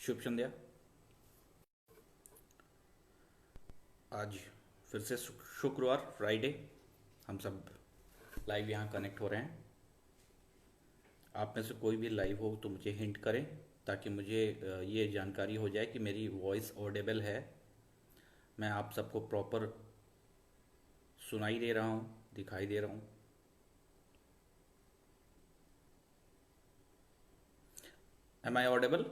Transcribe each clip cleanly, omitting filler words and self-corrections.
शुभ संध्या। आज फिर से शुक्रवार फ्राइडे हम सब लाइव यहाँ कनेक्ट हो रहे हैं। आप में से कोई भी लाइव हो तो मुझे हिंट करें ताकि मुझे ये जानकारी हो जाए कि मेरी वॉइस ऑडिबल है, मैं आप सबको प्रॉपर सुनाई दे रहा हूँ, दिखाई दे रहा हूँ। Am I audible?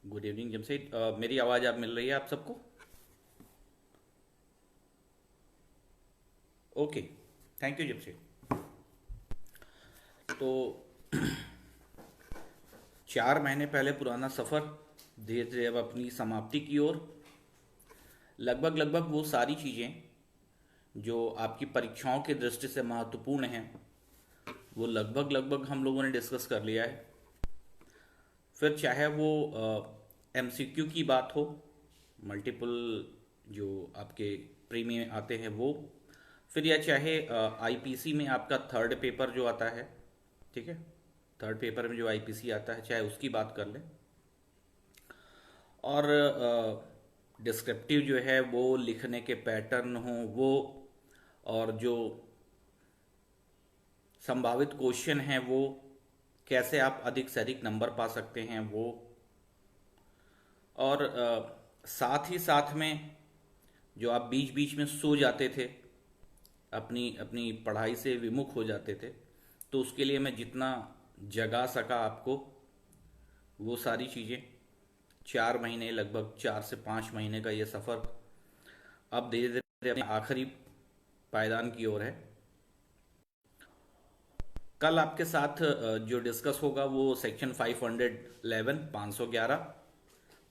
Good evening Jamshed. मेरी आवाज़ आप मिल रही है आप सबको? Okay, thank you Jamshed. तो 4 महीने पहले पुराना सफ़र धीरे धीरे अब अपनी समाप्ति की ओर। लगभग वो सारी चीज़ें जो आपकी परीक्षाओं की दृष्टि से महत्वपूर्ण हैं वो लगभग हम लोगों ने डिस्कस कर लिया है। फिर चाहे वो एमसीक्यू की बात हो, मल्टीपल जो आपके प्री में आते हैं वो, फिर या चाहे आईपीसी में आपका थर्ड पेपर जो आता है, ठीक है, थर्ड पेपर में जो आईपीसी आता है चाहे उसकी बात कर लें, और डिस्क्रिप्टिव जो है वो लिखने के पैटर्न हो वो, और जो संभावित क्वेश्चन हैं वो कैसे आप अधिक से अधिक नंबर पा सकते हैं वो, और साथ ही साथ में जो आप बीच बीच में सो जाते थे, अपनी अपनी पढ़ाई से विमुख हो जाते थे, तो उसके लिए मैं जितना जगा सका आपको वो सारी चीज़ें। 4 महीने, लगभग 4 से 5 महीने का ये सफ़र अब धीरे धीरे अपने आखिरी पायदान की ओर है। कल आपके साथ जो डिस्कस होगा वो सेक्शन 511 511।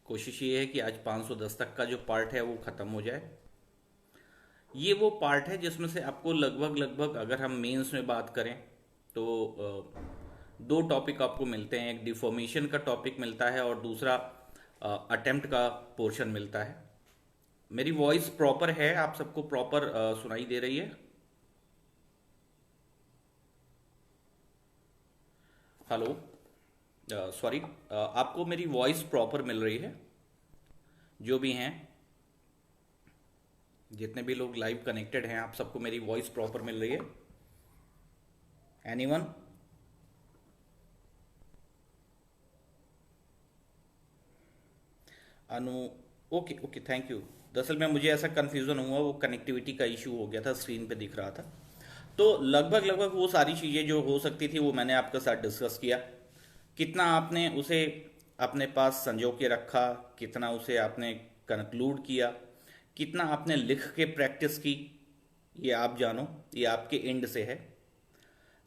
कोशिश ये है कि आज 510 तक का जो पार्ट है वो ख़त्म हो जाए। ये वो पार्ट है जिसमें से आपको लगभग अगर हम मेंस में बात करें तो 2 टॉपिक आपको मिलते हैं। एक डिफॉर्मेशन का टॉपिक मिलता है और दूसरा अटेम्प्ट का पोर्शन मिलता है। मेरी वॉइस प्रॉपर है? आप सबको प्रॉपर सुनाई दे रही है? हेलो, सॉरी, आपको मेरी वॉइस प्रॉपर मिल रही है? जो भी हैं, जितने भी लोग लाइव कनेक्टेड हैं, आप सबको मेरी वॉइस प्रॉपर मिल रही है? Anyone? Anu? Okay okay, thank you. दरअसल में मुझे ऐसा कन्फ्यूज़न हुआ, वो कनेक्टिविटी का इशू हो गया था, स्क्रीन पे दिख रहा था। तो लगभग वो सारी चीज़ें जो हो सकती थी वो मैंने आपके साथ डिस्कस किया। कितना आपने उसे अपने पास संजो के रखा, कितना उसे आपने कंक्लूड किया, कितना आपने लिख के प्रैक्टिस की, ये आप जानो, ये आपके एंड से है।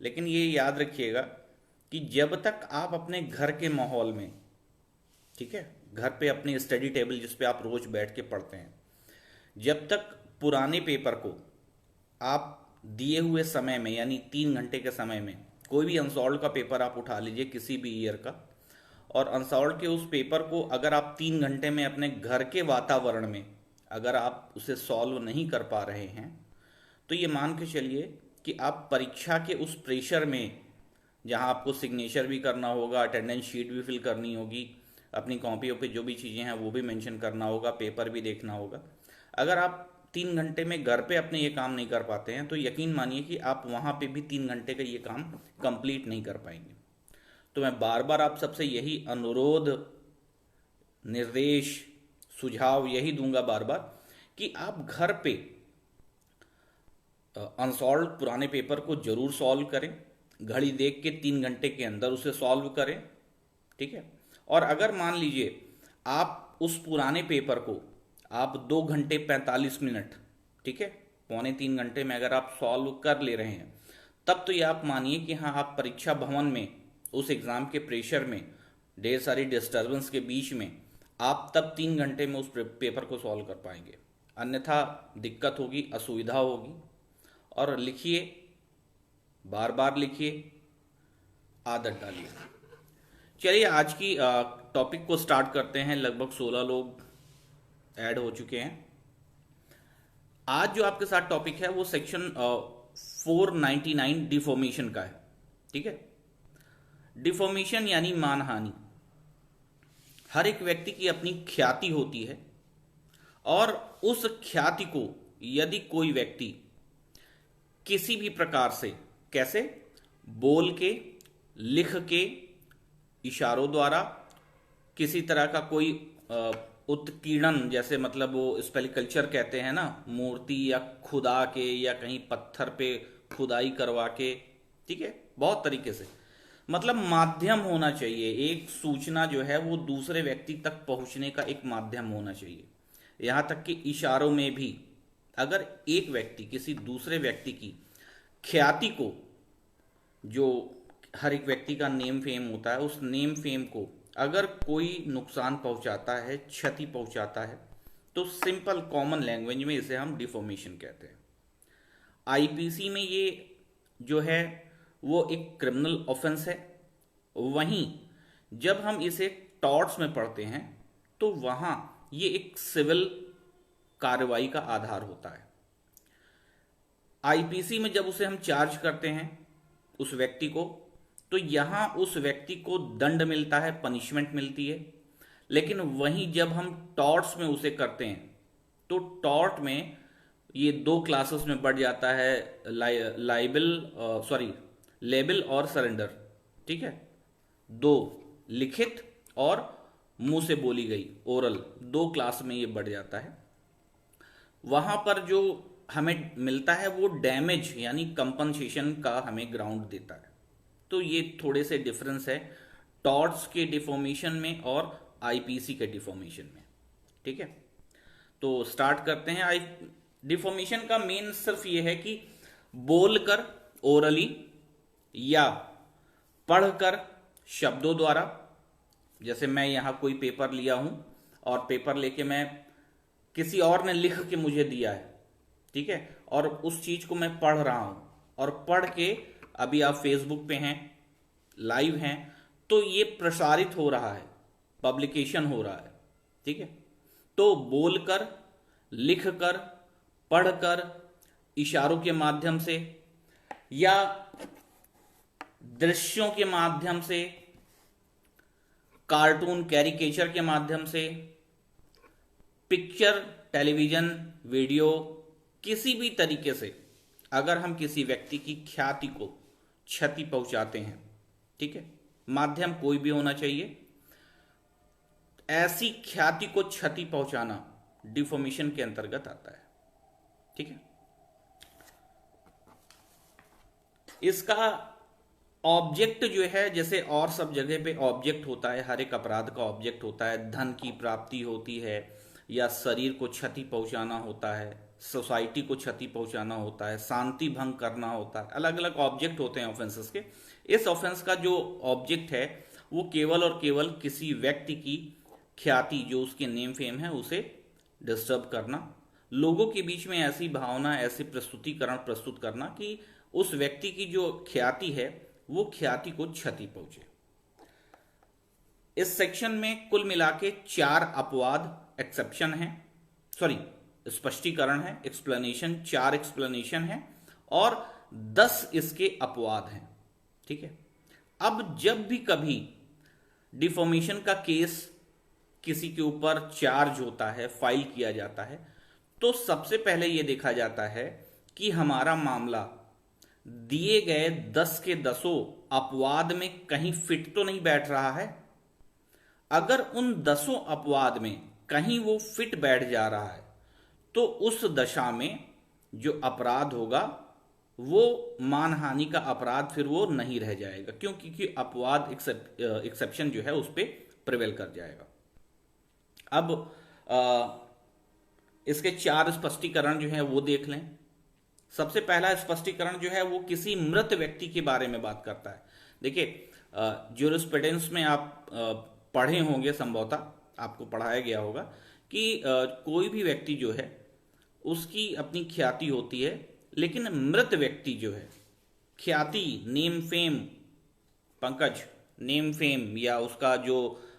लेकिन ये याद रखिएगा कि जब तक आप अपने घर के माहौल में, ठीक है, घर पे अपनी स्टडी टेबल जिस पे आप रोज बैठ के पढ़ते हैं, जब तक पुराने पेपर को आप दिए हुए समय में, यानी 3 घंटे के समय में, कोई भी अनसॉल्व का पेपर आप उठा लीजिए किसी भी ईयर का, और अनसॉल्व के उस पेपर को अगर आप 3 घंटे में अपने घर के वातावरण में अगर आप उसे सॉल्व नहीं कर पा रहे हैं तो ये मान के चलिए कि आप परीक्षा के उस प्रेशर में, जहां आपको सिग्नेचर भी करना होगा, अटेंडेंस शीट भी फिल करनी होगी, अपनी कॉपियों पे जो भी चीज़ें हैं वो भी मेंशन करना होगा, पेपर भी देखना होगा, अगर आप 3 घंटे में घर पे अपने ये काम नहीं कर पाते हैं तो यकीन मानिए कि आप वहाँ पे भी 3 घंटे का ये काम कंप्लीट नहीं कर पाएंगे। तो मैं बार बार आप सबसे यही अनुरोध, निर्देश, सुझाव यही दूंगा बार बार कि आप घर पे अनसॉल्व पुराने पेपर को जरूर सॉल्व करें, घड़ी देख के 3 घंटे के अंदर उसे सॉल्व करें, ठीक है। और अगर मान लीजिए आप उस पुराने पेपर को आप 2 घंटे 45 मिनट, ठीक है, पौने 3 घंटे में अगर आप सॉल्व कर ले रहे हैं, तब तो ये आप मानिए कि हाँ, आप परीक्षा भवन में उस एग्ज़ाम के प्रेशर में, ढेर सारी डिस्टर्बेंस के बीच में, आप तब 3 घंटे में उस पेपर को सॉल्व कर पाएंगे। अन्यथा दिक्कत होगी, असुविधा होगी। और लिखिए, बार बार लिखिए, आदत डालिए। चलिए आज की टॉपिक को स्टार्ट करते हैं। लगभग 16 लोग ऐड हो चुके हैं। आज जो आपके साथ टॉपिक है वो सेक्शन 499 डिफॉर्मेशन का है, ठीक है। डिफॉर्मेशन यानी मानहानि। हर एक व्यक्ति की अपनी ख्याति होती है और उस ख्याति को यदि कोई व्यक्ति किसी भी प्रकार से, कैसे, बोल के, लिख के, इशारों द्वारा, किसी तरह का कोई उत्कीर्णन, जैसे मतलब वो स्पेलिकल्चर कहते हैं ना, मूर्ति या खुदा के या कहीं पत्थर पे खुदाई करवा के, ठीक है, बहुत तरीके से, मतलब माध्यम होना चाहिए। एक सूचना जो है वो दूसरे व्यक्ति तक पहुंचने का एक माध्यम होना चाहिए। यहां तक कि इशारों में भी अगर एक व्यक्ति किसी दूसरे व्यक्ति की ख्याति को, जो हर एक व्यक्ति का नेम फेम होता है, उस नेम फेम को अगर कोई नुकसान पहुंचाता है, क्षति पहुंचाता है, तो सिंपल कॉमन लैंग्वेज में इसे हम डिफॉर्मेशन कहते हैं। आईपीसी में ये जो है वो एक क्रिमिनल ऑफेंस है। वहीं जब हम इसे टॉर्ट्स में पढ़ते हैं तो वहां ये एक सिविल कार्रवाई का आधार होता है। आईपीसी में जब उसे हम चार्ज करते हैं उस व्यक्ति को, तो यहां उस व्यक्ति को दंड मिलता है, पनिशमेंट मिलती है। लेकिन वहीं जब हम टॉर्ट्स में उसे करते हैं तो टॉर्ट में ये दो क्लासेस में बढ़ जाता है, लेबल और सरेंडर, ठीक है। दो, लिखित और मुंह से बोली गई, ओरल, दो क्लास में ये बढ़ जाता है। वहां पर जो हमें मिलता है वो डैमेज यानी कंपनसेशन का हमें ग्राउंड देता है। तो ये थोड़े से डिफरेंस है टॉर्ट्स के डिफॉर्मेशन में और आईपीसी के डिफॉर्मेशन में, ठीक है। तो स्टार्ट करते हैं। डिफॉर्मेशन का मेन सिर्फ ये है कि बोलकर, ओरली, या पढ़कर शब्दों द्वारा, जैसे मैं यहां कोई पेपर लिया हूं और पेपर लेके मैं, किसी और ने लिख के मुझे दिया है, ठीक है, और उस चीज को मैं पढ़ रहा हूं, और पढ़ के अभी आप फेसबुक पे हैं, लाइव हैं, तो ये प्रसारित हो रहा है, पब्लिकेशन हो रहा है, ठीक है। तो बोलकर, लिखकर, पढ़कर, इशारों के माध्यम से या दृश्यों के माध्यम से, कार्टून, कैरिकेचर के माध्यम से, पिक्चर, टेलीविजन, वीडियो, किसी भी तरीके से अगर हम किसी व्यक्ति की ख्याति को क्षति पहुंचाते हैं, ठीक है, माध्यम कोई भी होना चाहिए, ऐसी ख्याति को क्षति पहुंचाना डिफॉर्मेशन के अंतर्गत आता है, ठीक है। इसका ऑब्जेक्ट जो है, जैसे और सब जगह पे ऑब्जेक्ट होता है, हर एक अपराध का ऑब्जेक्ट होता है, धन की प्राप्ति होती है, या शरीर को क्षति पहुंचाना होता है, सोसाइटी को क्षति पहुंचाना होता है, शांति भंग करना होता है, अलग अलग ऑब्जेक्ट होते हैं ऑफेंसेस के। इस ऑफेंस का जो ऑब्जेक्ट है वो केवल और केवल किसी व्यक्ति की ख्याति, जो उसके नेम फेम है, उसे डिस्टर्ब करना, लोगों के बीच में ऐसी भावना, ऐसे प्रस्तुतिकरण प्रस्तुत करना कि उस व्यक्ति की जो ख्याति है वो ख्याति को क्षति पहुंचे। इस सेक्शन में कुल मिला के 4 अपवाद एक्सेप्शन है, स्पष्टीकरण है, एक्सप्लेनेशन, 4 एक्सप्लेनेशन है और 10 इसके अपवाद हैं, ठीक है। अब जब भी कभी डिफॉर्मेशन का केस किसी के ऊपर चार्ज होता है, फाइल किया जाता है, तो सबसे पहले यह देखा जाता है कि हमारा मामला दिए गए 10 के 10 अपवाद में कहीं फिट तो नहीं बैठ रहा है। अगर उन 10 अपवाद में कहीं वो फिट बैठ जा रहा है तो उस दशा में जो अपराध होगा वो मानहानि का अपराध फिर वो नहीं रह जाएगा, क्योंकि अपवाद एक्सेप्शन जो है उस पर प्रिवेल कर जाएगा। अब इसके 4 स्पष्टीकरण जो है वो देख लें। सबसे पहला स्पष्टीकरण जो है वो किसी मृत व्यक्ति के बारे में बात करता है। देखिए, ज्यूरिस्प्रूडेंस में आप पढ़े होंगे, संभवतः आपको पढ़ाया गया होगा कि कोई भी व्यक्ति जो है उसकी अपनी ख्याति होती है, लेकिन मृत व्यक्ति जो है ख्याति, name fame, Pankaj, name fame या उसका जो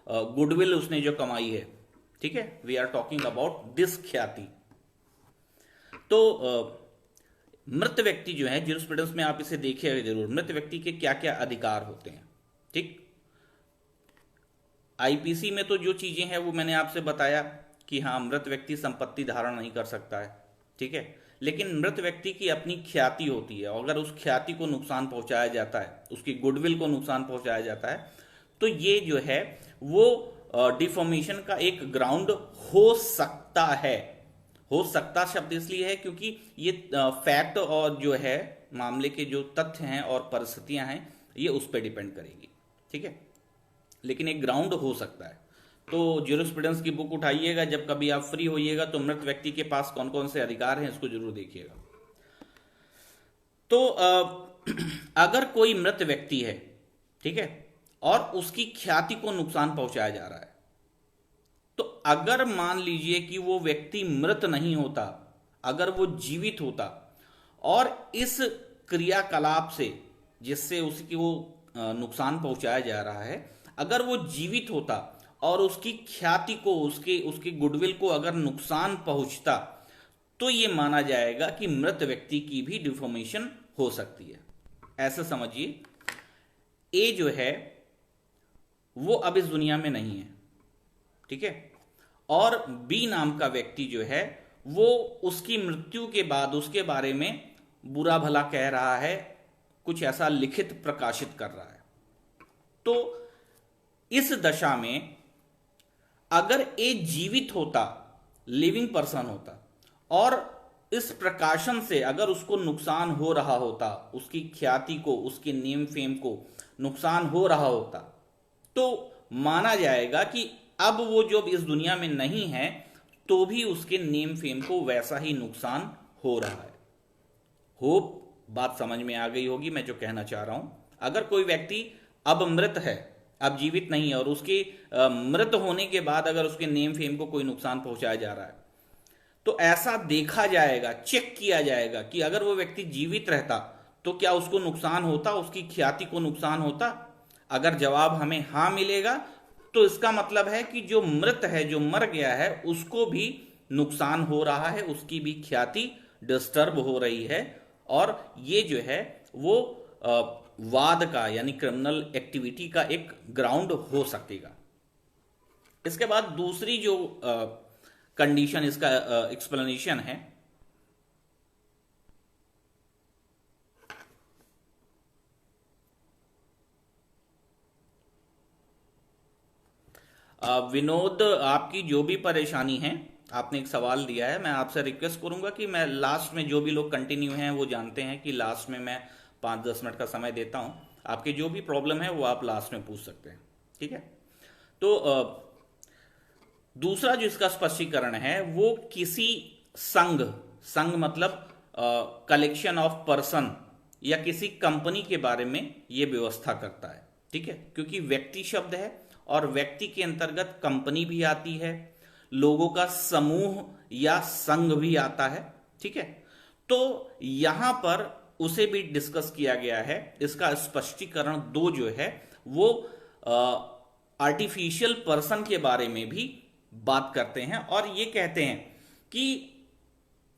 गुडविल उसने जो कमाई है, ठीक है, we are talking about this ख्याति। तो मृत व्यक्ति जो है, ज्यूरिस्प्रूडेंस में आप इसे देखिएगा जरूर, मृत व्यक्ति के क्या क्या अधिकार होते हैं। ठीक। आईपीसी में तो जो चीजें हैं वो मैंने आपसे बताया कि हाँ, मृत व्यक्ति संपत्ति धारण नहीं कर सकता है, ठीक है। लेकिन मृत व्यक्ति की अपनी ख्याति होती है, अगर उस ख्याति को नुकसान पहुंचाया जाता है, उसकी गुडविल को नुकसान पहुंचाया जाता है, तो ये जो है वो डिफॉर्मेशन का एक ग्राउंड हो सकता है। हो सकता शब्द इसलिए है क्योंकि ये फैक्ट और जो है मामले के जो तथ्य हैं और परिस्थितियां हैं ये उस पर डिपेंड करेगी, ठीक है। लेकिन एक ग्राउंड हो सकता है। तो ज्यूरिस्प्रूडेंस की बुक उठाइएगा, जब कभी आप फ्री होइएगा तो मृत व्यक्ति के पास कौन कौन से अधिकार हैं इसको जरूर देखिएगा। तो अगर कोई मृत व्यक्ति है, ठीक है, और उसकी ख्याति को नुकसान पहुंचाया जा रहा है, तो अगर मान लीजिए कि वो व्यक्ति मृत नहीं होता, अगर वो जीवित होता और इस क्रियाकलाप से जिससे उसकी वो नुकसान पहुंचाया जा रहा है, अगर वो जीवित होता और उसकी ख्याति को, उसकी गुडविल को अगर नुकसान पहुंचता, तो ये माना जाएगा कि मृत व्यक्ति की भी डिफॉर्मेशन हो सकती है। ऐसे समझिए, ए जो है वो अब इस दुनिया में नहीं है, ठीक है, और बी नाम का व्यक्ति जो है वो उसकी मृत्यु के बाद उसके बारे में बुरा भला कह रहा है, कुछ ऐसा लिखित प्रकाशित कर रहा है। तो इस दशा में अगर ए जीवित होता, लिविंग पर्सन होता, और इस प्रकाशन से अगर उसको नुकसान हो रहा होता, उसकी ख्याति को, उसके नेम फेम को नुकसान हो रहा होता, तो माना जाएगा कि अब वो जो इस दुनिया में नहीं है तो भी उसके नेम फेम को वैसा ही नुकसान हो रहा है। होप बात समझ में आ गई होगी मैं जो कहना चाह रहा हूं। अगर कोई व्यक्ति अब मृत है, अब जीवित नहीं है, और उसके मृत होने के बाद अगर उसके नेम फेम को कोई नुकसान पहुंचाया जा रहा है, तो ऐसा देखा जाएगा, चेक किया जाएगा कि अगर वो व्यक्ति जीवित रहता तो क्या उसको नुकसान होता, उसकी ख्याति को नुकसान होता। अगर जवाब हमें हाँ मिलेगा तो इसका मतलब है कि जो मृत है, जो मर गया है, उसको भी नुकसान हो रहा है, उसकी भी ख्याति डिस्टर्ब हो रही है, और ये जो है वो वाद का यानी क्रिमिनल एक्टिविटी का एक ग्राउंड हो सकेगा। इसके बाद दूसरी जो कंडीशन, इसका एक्सप्लेनेशन है, विनोद, आपकी जो भी परेशानी है, आपने एक सवाल दिया है, मैं आपसे रिक्वेस्ट करूंगा कि मैं लास्ट में, जो भी लोग कंटिन्यू हैं वो जानते हैं कि लास्ट में मैं 5-10 मिनट का समय देता हूं। आपके जो भी प्रॉब्लम है वो आप लास्ट में पूछ सकते हैं, ठीक है। तो दूसरा जो इसका स्पष्टीकरण है वो किसी संघ, संघ मतलब कलेक्शन ऑफ पर्सन या किसी कंपनी के बारे में ये व्यवस्था करता है, ठीक है, क्योंकि व्यक्ति शब्द है और व्यक्ति के अंतर्गत कंपनी भी आती है, लोगों का समूह या संघ भी आता है, ठीक है। तो यहां पर उसे भी डिस्कस किया गया है। इसका स्पष्टीकरण 2 जो है वो आर्टिफिशियल पर्सन के बारे में भी बात करते हैं, और ये कहते हैं कि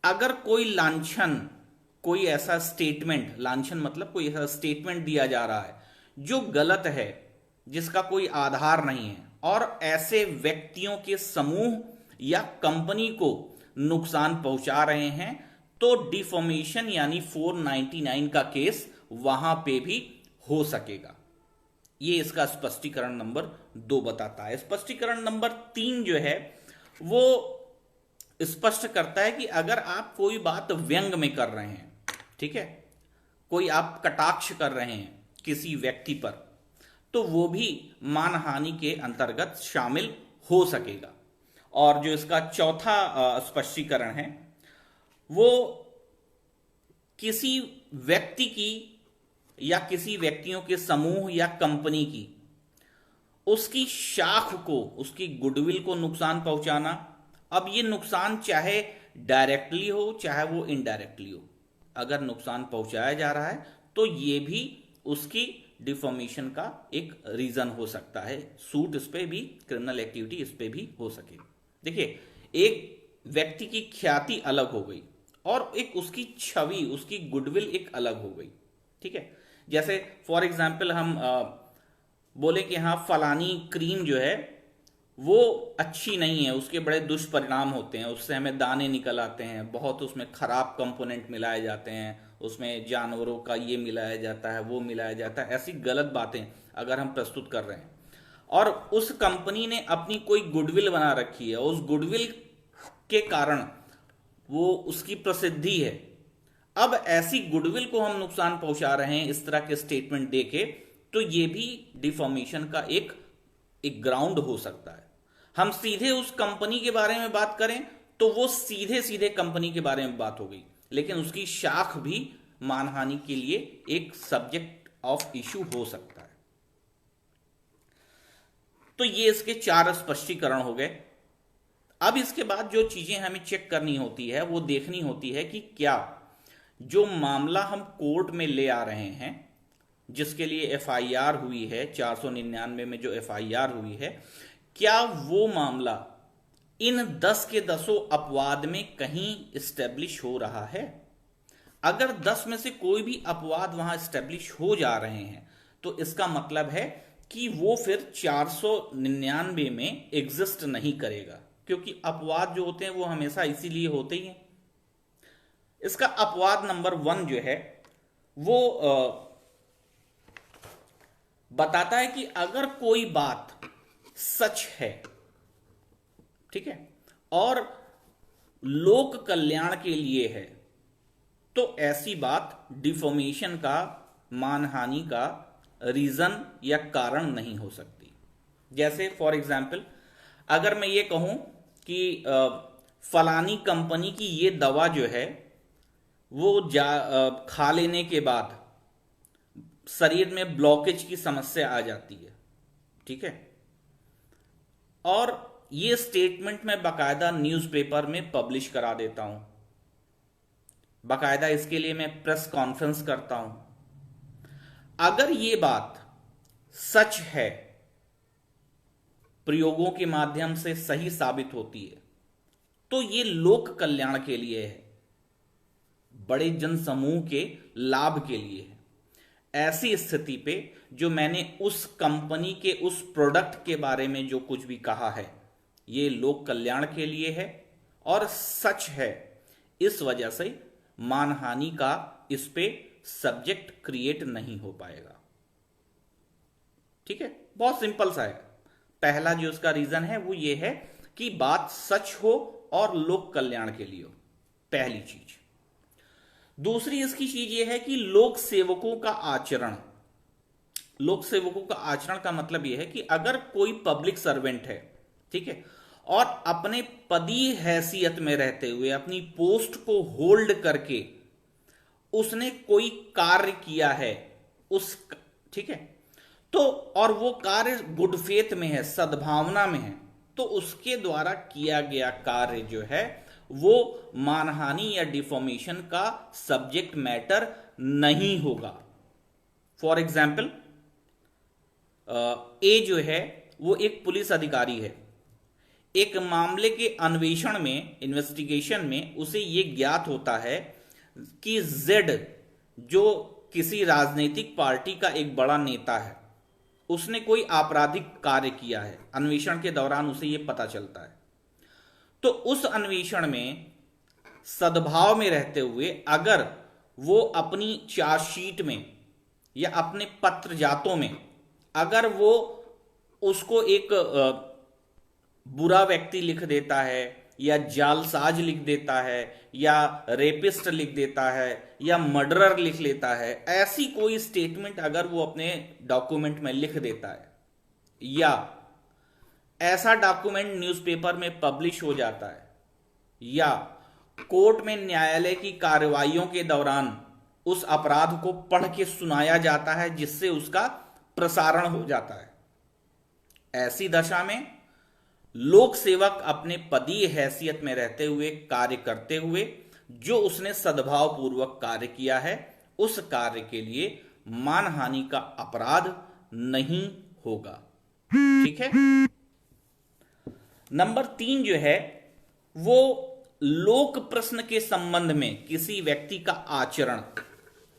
अगर कोई लांछन, कोई ऐसा स्टेटमेंट, लांछन मतलब कोई ऐसा स्टेटमेंट दिया जा रहा है जो गलत है, जिसका कोई आधार नहीं है, और ऐसे व्यक्तियों के समूह या कंपनी को नुकसान पहुंचा रहे हैं, तो डिफॉर्मेशन यानी 499 का केस वहां पे भी हो सकेगा। ये इसका स्पष्टीकरण नंबर 2 बताता है। स्पष्टीकरण नंबर 3 जो है वो स्पष्ट करता है कि अगर आप कोई बात व्यंग में कर रहे हैं, ठीक है, कोई आप कटाक्ष कर रहे हैं किसी व्यक्ति पर, तो वो भी मानहानि के अंतर्गत शामिल हो सकेगा। और जो इसका चौथा स्पष्टीकरण है वो किसी व्यक्ति की या किसी व्यक्तियों के समूह या कंपनी की उसकी शाख को, उसकी गुडविल को नुकसान पहुंचाना। अब ये नुकसान चाहे डायरेक्टली हो चाहे वो इनडायरेक्टली हो, अगर नुकसान पहुंचाया जा रहा है तो ये भी उसकी डिफॉर्मेशन का एक रीजन हो सकता है। सूट इस पे भी, क्रिमिनल एक्टिविटी इस पे भी हो सके। देखिए, एक व्यक्ति की ख्याति अलग हो गई और एक उसकी छवि, उसकी गुडविल एक अलग हो गई, ठीक है। जैसे फॉर एग्जाम्पल हम बोले कि हाँ फलानी क्रीम जो है वो अच्छी नहीं है, उसके बड़े दुष्परिणाम होते हैं, उससे हमें दाने निकल आते हैं, बहुत उसमें खराब कंपोनेंट मिलाए जाते हैं, उसमें जानवरों का ये मिलाया जाता है वो मिलाया जाता है, ऐसी गलत बातें अगर हम प्रस्तुत कर रहे हैं और उस कंपनी ने अपनी कोई गुडविल बना रखी है, उस गुडविल के कारण वो उसकी प्रसिद्धि है, अब ऐसी गुडविल को हम नुकसान पहुंचा रहे हैं इस तरह के स्टेटमेंट देके, तो ये भी डिफॉर्मेशन का एक ग्राउंड हो सकता है। हम सीधे उस कंपनी के बारे में बात करें तो वो सीधे सीधे कंपनी के बारे में बात हो गई, लेकिन उसकी शाख भी मानहानि के लिए एक सब्जेक्ट ऑफ इशू हो सकता है। तो ये इसके 4 स्पष्टीकरण हो गए। अब इसके बाद जो चीजें हमें चेक करनी होती है वो देखनी होती है कि क्या जो मामला हम कोर्ट में ले आ रहे हैं, जिसके लिए एफआईआर हुई है 499 में जो एफआईआर हुई है, क्या वो मामला इन 10 के 10 अपवाद में कहीं इस्टेब्लिश हो रहा है। अगर 10 में से कोई भी अपवाद वहां इस्टेब्लिश हो जा रहे हैं तो इसका मतलब है कि वो फिर 499 में एग्जिस्ट नहीं करेगा, क्योंकि अपवाद जो होते हैं वो हमेशा इसीलिए होते ही हैं। इसका अपवाद नंबर 1 जो है वो बताता है कि अगर कोई बात सच है, ठीक है, और लोक कल्याण के लिए है, तो ऐसी बात डिफॉर्मेशन का, मानहानि का रीजन या कारण नहीं हो सकती। जैसे फॉर एग्जाम्पल अगर मैं ये कहूं कि फलानी कंपनी की ये दवा जो है वो खा लेने के बाद शरीर में ब्लॉकेज की समस्या आ जाती है, ठीक है, और ये स्टेटमेंट मैं बाकायदा न्यूज़पेपर में पब्लिश करा देता हूं, बाकायदा इसके लिए मैं प्रेस कॉन्फ्रेंस करता हूं। अगर ये बात सच है, प्रयोगों के माध्यम से सही साबित होती है, तो ये लोक कल्याण के लिए है, बड़े जनसमूह के लाभ के लिए है। ऐसी स्थिति पे जो मैंने उस कंपनी के उस प्रोडक्ट के बारे में जो कुछ भी कहा है ये लोक कल्याण के लिए है और सच है, इस वजह से मानहानि का इस पे सब्जेक्ट क्रिएट नहीं हो पाएगा। ठीक है, बहुत सिंपल सा है। पहला जो इसका रीजन है वो ये है कि बात सच हो और लोक कल्याण के लिए हो, पहली चीज। दूसरी इसकी चीज ये है कि लोक सेवकों का आचरण। लोक सेवकों का आचरण का मतलब यह है कि अगर कोई पब्लिक सर्वेंट है, ठीक है, और अपने पदीय हैसियत में रहते हुए अपनी पोस्ट को होल्ड करके उसने कोई कार्य किया है उस, ठीक है, तो और वो कार्य गुड फेथ में है, सद्भावना में है, तो उसके द्वारा किया गया कार्य जो है वो मानहानि या डिफॉर्मेशन का सब्जेक्ट मैटर नहीं होगा। फॉर एग्जाम्पल ए जो है वो एक पुलिस अधिकारी है, एक मामले के अन्वेषण में, इन्वेस्टिगेशन में उसे ये ज्ञात होता है कि जेड जो किसी राजनीतिक पार्टी का एक बड़ा नेता है, उसने कोई आपराधिक कार्य किया है, अन्वेषण के दौरान उसे यह पता चलता है। तो उस अन्वेषण में सद्भाव में रहते हुए अगर वो अपनी चार्जशीट में या अपने पत्र जातों में अगर वो उसको एक बुरा व्यक्ति लिख देता है या जालसाज लिख देता है या रेपिस्ट लिख देता है या मर्डरर लिख लेता है, ऐसी कोई स्टेटमेंट अगर वो अपने डॉक्यूमेंट में लिख देता है या ऐसा डॉक्यूमेंट न्यूज़पेपर में पब्लिश हो जाता है या कोर्ट में न्यायालय की कार्रवाइयों के दौरान उस अपराध को पढ़ के सुनाया जाता है जिससे उसका प्रसारण हो जाता है, ऐसी दशा में लोक सेवक अपने पदीय हैसियत में रहते हुए, कार्य करते हुए, जो उसने सद्भाव पूर्वक कार्य किया है उस कार्य के लिए मानहानि का अपराध नहीं होगा। ठीक है। नंबर 3 जो है वो लोक प्रश्न के संबंध में किसी व्यक्ति का आचरण,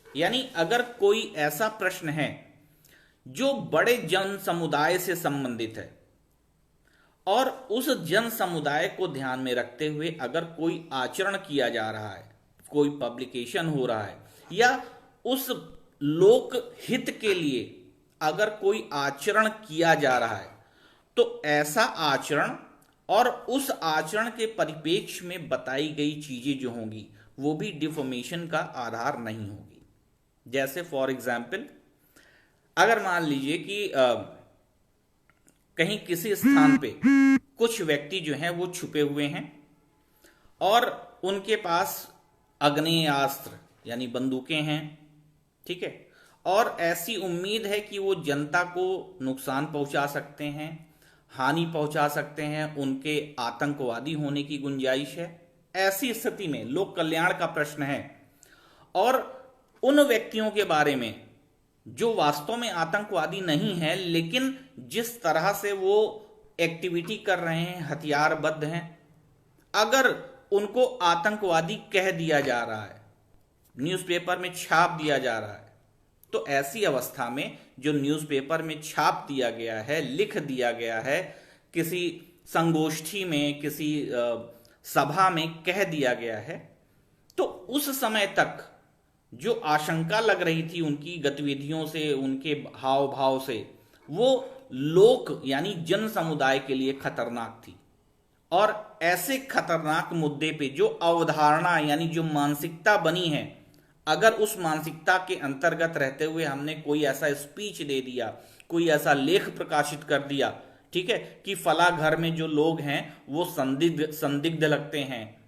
यानी अगर कोई ऐसा प्रश्न है जो बड़े जन समुदाय से संबंधित है, और उस जन समुदाय को ध्यान में रखते हुए अगर कोई आचरण किया जा रहा है, कोई पब्लिकेशन हो रहा है, या उस लोक हित के लिए अगर कोई आचरण किया जा रहा है, तो ऐसा आचरण और उस आचरण के परिप्रेक्ष्य में बताई गई चीजें जो होंगी वो भी डिफॉर्मेशन का आधार नहीं होगी। जैसे फॉर एग्जाम्पल, अगर मान लीजिए कि कहीं किसी स्थान पे कुछ व्यक्ति जो हैं वो छुपे हुए हैं और उनके पास आग्नेयास्त्र यानी बंदूकें हैं, ठीक है, और ऐसी उम्मीद है कि वो जनता को नुकसान पहुंचा सकते हैं, हानि पहुंचा सकते हैं, उनके आतंकवादी होने की गुंजाइश है। ऐसी स्थिति में लोक कल्याण का प्रश्न है, और उन व्यक्तियों के बारे में जो वास्तव में आतंकवादी नहीं है, लेकिन जिस तरह से वो एक्टिविटी कर रहे हैं, हथियारबद्ध हैं, अगर उनको आतंकवादी कह दिया जा रहा है, न्यूज़पेपर में छाप दिया जा रहा है, तो ऐसी अवस्था में जो न्यूज़पेपर में छाप दिया गया है, लिख दिया गया है, किसी संगोष्ठी में, किसी सभा में कह दिया गया है, तो उस समय तक जो आशंका लग रही थी उनकी गतिविधियों से, उनके हाव भाव से, वो लोक यानी जन समुदाय के लिए खतरनाक थी। और ऐसे खतरनाक मुद्दे पे जो अवधारणा यानी जो मानसिकता बनी है, अगर उस मानसिकता के अंतर्गत रहते हुए हमने कोई ऐसा स्पीच दे दिया, कोई ऐसा लेख प्रकाशित कर दिया, ठीक है, कि फला घर में जो लोग हैं वो संदिग्ध लगते हैं,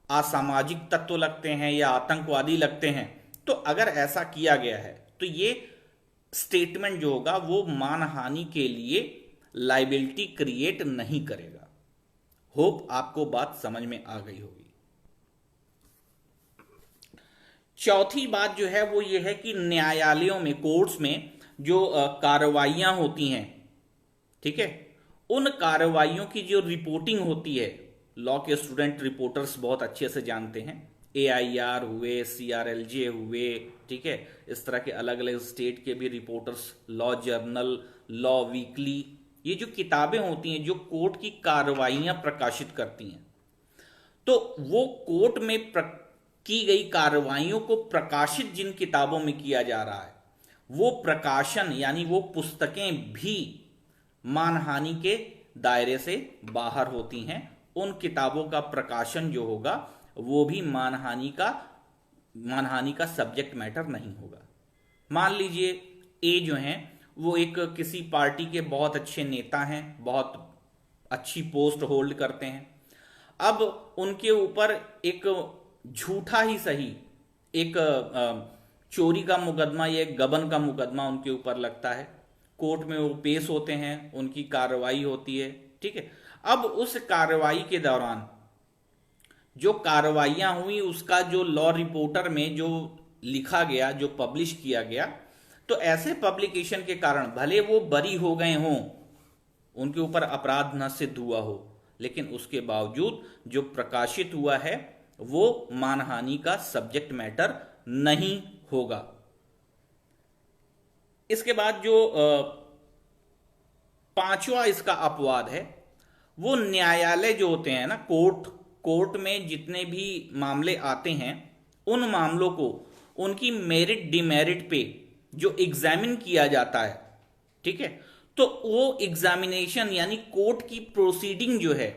असामाजिक तत्व लगते हैं या आतंकवादी लगते हैं, तो अगर ऐसा किया गया है तो ये स्टेटमेंट जो होगा वो मानहानि के लिए लाइबिलिटी क्रिएट नहीं करेगा। होप आपको बात समझ में आ गई होगी। चौथी बात जो है वो ये है कि न्यायालयों में, कोर्ट्स में जो कार्रवाइयां होती हैं, ठीक है, उन कार्रवाइयों की जो रिपोर्टिंग होती है, लॉ के स्टूडेंट रिपोर्टर्स बहुत अच्छे से जानते हैं, AIR हुए, CRLJ हुए, ठीक है, इस तरह के अलग अलग स्टेट के भी reporters, law journal, law weekly, ये जो किताबें होती हैं जो कोर्ट की कार्रवाइयां प्रकाशित करती हैं, तो वो कोर्ट में की गई कार्रवाइयों को प्रकाशित जिन किताबों में किया जा रहा है, वो प्रकाशन यानी वो पुस्तकें भी मानहानि के दायरे से बाहर होती हैं। उन किताबों का प्रकाशन जो होगा वो भी मानहानि का सब्जेक्ट मैटर नहीं होगा। मान लीजिए ए जो हैं वो एक किसी पार्टी के बहुत अच्छे नेता हैं, बहुत अच्छी पोस्ट होल्ड करते हैं, अब उनके ऊपर एक झूठा ही सही एक चोरी का मुकदमा या एक गबन का मुकदमा उनके ऊपर लगता है, कोर्ट में वो पेश होते हैं, उनकी कार्रवाई होती है, ठीक है। अब उस कार्रवाई के दौरान जो कार्रवाइयां हुई उसका जो लॉ रिपोर्टर में जो लिखा गया, जो पब्लिश किया गया, तो ऐसे पब्लिकेशन के कारण भले वो बरी हो गए हों, उनके ऊपर अपराध न सिद्ध हुआ हो, लेकिन उसके बावजूद जो प्रकाशित हुआ है वो मानहानि का सब्जेक्ट मैटर नहीं होगा। इसके बाद जो पांचवा इसका अपवाद है, वो न्यायालय जो होते हैं ना, कोर्ट में जितने भी मामले आते हैं, उन मामलों को उनकी मेरिट डिमेरिट पे जो एग्जामिन किया जाता है, ठीक है, तो वो एग्जामिनेशन यानी कोर्ट की प्रोसीडिंग जो है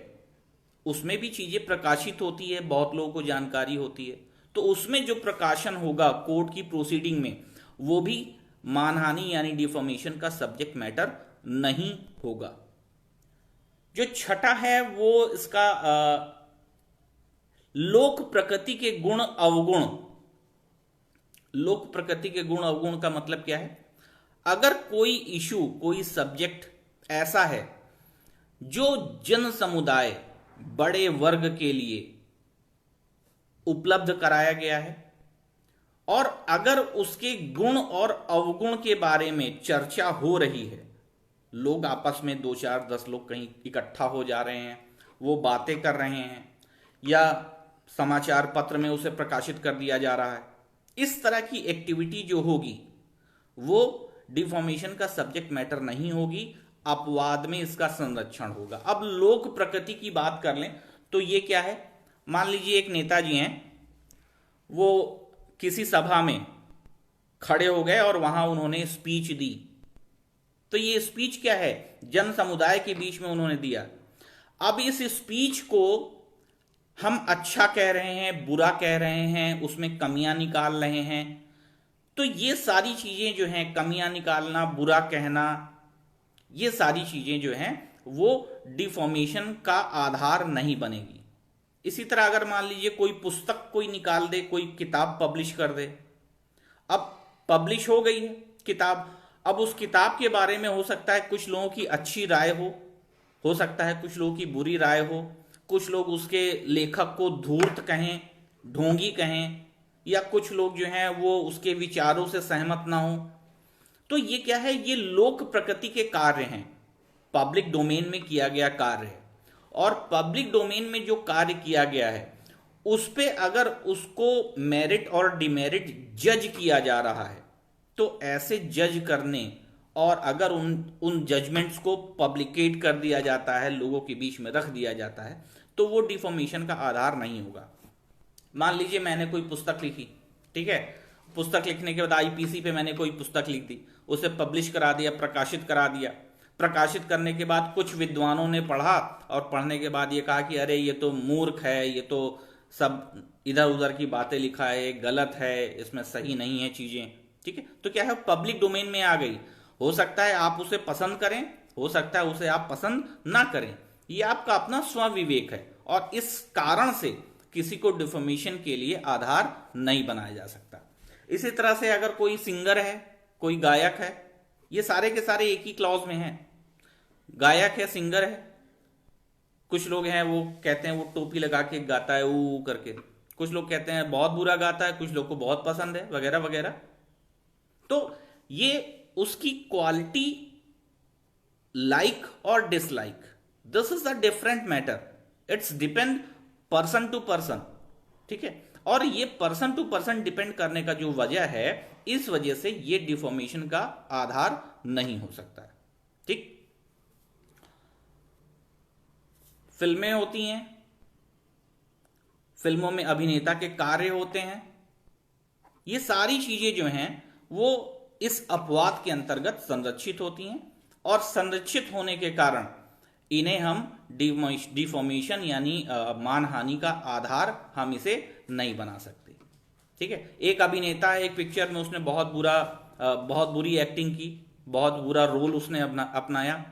उसमें भी चीजें प्रकाशित होती है, बहुत लोगों को जानकारी होती है, तो उसमें जो प्रकाशन होगा कोर्ट की प्रोसीडिंग में वो भी मानहानि यानी डिफॉर्मेशन का सब्जेक्ट मैटर नहीं होगा। जो छठा है वो इसका लोक प्रकृति के गुण अवगुण। लोक प्रकृति के गुण अवगुण का मतलब क्या है? अगर कोई इशू, कोई सब्जेक्ट ऐसा है जो जन समुदाय, बड़े वर्ग के लिए उपलब्ध कराया गया है, और अगर उसके गुण और अवगुण के बारे में चर्चा हो रही है, लोग आपस में 2 4 10 लोग कहीं इकट्ठा हो जा रहे हैं, वो बातें कर रहे हैं, या समाचार पत्र में उसे प्रकाशित कर दिया जा रहा है, इस तरह की एक्टिविटी जो होगी वो डिफॉर्मेशन का सब्जेक्ट मैटर नहीं होगी, अपवाद में इसका संरक्षण होगा। अब लोक प्रकृति की बात कर लें तो ये क्या है, मान लीजिए एक नेताजी हैं, वो किसी सभा में खड़े हो गए और वहां उन्होंने स्पीच दी। तो ये स्पीच क्या है, जन समुदाय के बीच में उन्होंने दिया। अब इस स्पीच को हम अच्छा कह रहे हैं, बुरा कह रहे हैं, उसमें कमियां निकाल रहे हैं, तो ये सारी चीजें जो हैं, कमियां निकालना, बुरा कहना, ये सारी चीजें जो हैं वो डिफॉर्मेशन का आधार नहीं बनेगी। इसी तरह अगर मान लीजिए कोई पुस्तक कोई निकाल दे, कोई किताब पब्लिश कर दे, अब पब्लिश हो गई है किताब, अब उस किताब के बारे में हो सकता है कुछ लोगों की अच्छी राय हो सकता है कुछ लोगों की बुरी राय हो, कुछ लोग उसके लेखक को धूर्त कहें, ढोंगी कहें, या कुछ लोग जो हैं वो उसके विचारों से सहमत ना हो। तो ये क्या है, ये लोक प्रकृति के कार्य हैं, पब्लिक डोमेन में किया गया कार्य है। और पब्लिक डोमेन में जो कार्य किया गया है उस पे अगर उसको मेरिट और डिमेरिट जज किया जा रहा है, तो ऐसे जज करने और अगर उन जजमेंट्स को पब्लिकेट कर दिया जाता है, लोगों के बीच में रख दिया जाता है, तो वो डिफॉर्मेशन का आधार नहीं होगा। मान लीजिए मैंने कोई पुस्तक लिखी, ठीक है, पुस्तक लिखने के बाद आईपीसी पे मैंने कोई पुस्तक लिख दी, उसे पब्लिश करा दिया, प्रकाशित करा दिया। प्रकाशित करने के बाद कुछ विद्वानों ने पढ़ा और पढ़ने के बाद ये कहा कि अरे ये तो मूर्ख है, ये तो सब इधर उधर की बातें लिखा है, गलत है, इसमें सही नहीं है चीजें, ठीक है। तो क्या है, पब्लिक डोमेन में आ गई। हो सकता है आप उसे पसंद करें, हो सकता है उसे आप पसंद ना करें, ये आपका अपना स्व विवेक है, और इस कारण से किसी को डिफॉर्मेशन के लिए आधार नहीं बनाया जा सकता। इसी तरह से अगर कोई सिंगर है, कोई गायक है, ये सारे के सारे एक ही क्लॉज में हैं। गायक है, सिंगर है, कुछ लोग हैं वो कहते हैं वो टोपी लगा के गाता है ऊ करके, कुछ लोग कहते हैं बहुत बुरा गाता है, कुछ लोग को बहुत पसंद है, वगैरह वगैरह। तो ये उसकी क्वालिटी, लाइक और dislike, this is the different matter, it's depend person to person, ठीक है। और ये पर्सन टू पर्सन डिपेंड करने का जो वजह है, इस वजह से ये डिफॉर्मेशन का आधार नहीं हो सकता है, ठीक। फिल्में होती हैं, फिल्मों में अभिनेता के कार्य होते हैं, ये सारी चीजें जो हैं वो इस अपवाद के अंतर्गत संरक्षित होती हैं, और संरक्षित होने के कारण इन्हें हम डिफॉर्मेशन यानी मानहानि का आधार हम इसे नहीं बना सकते, ठीक है। एक अभिनेता है, एक पिक्चर में उसने बहुत बुरी एक्टिंग की, बहुत बुरा रोल उसने अपनाया,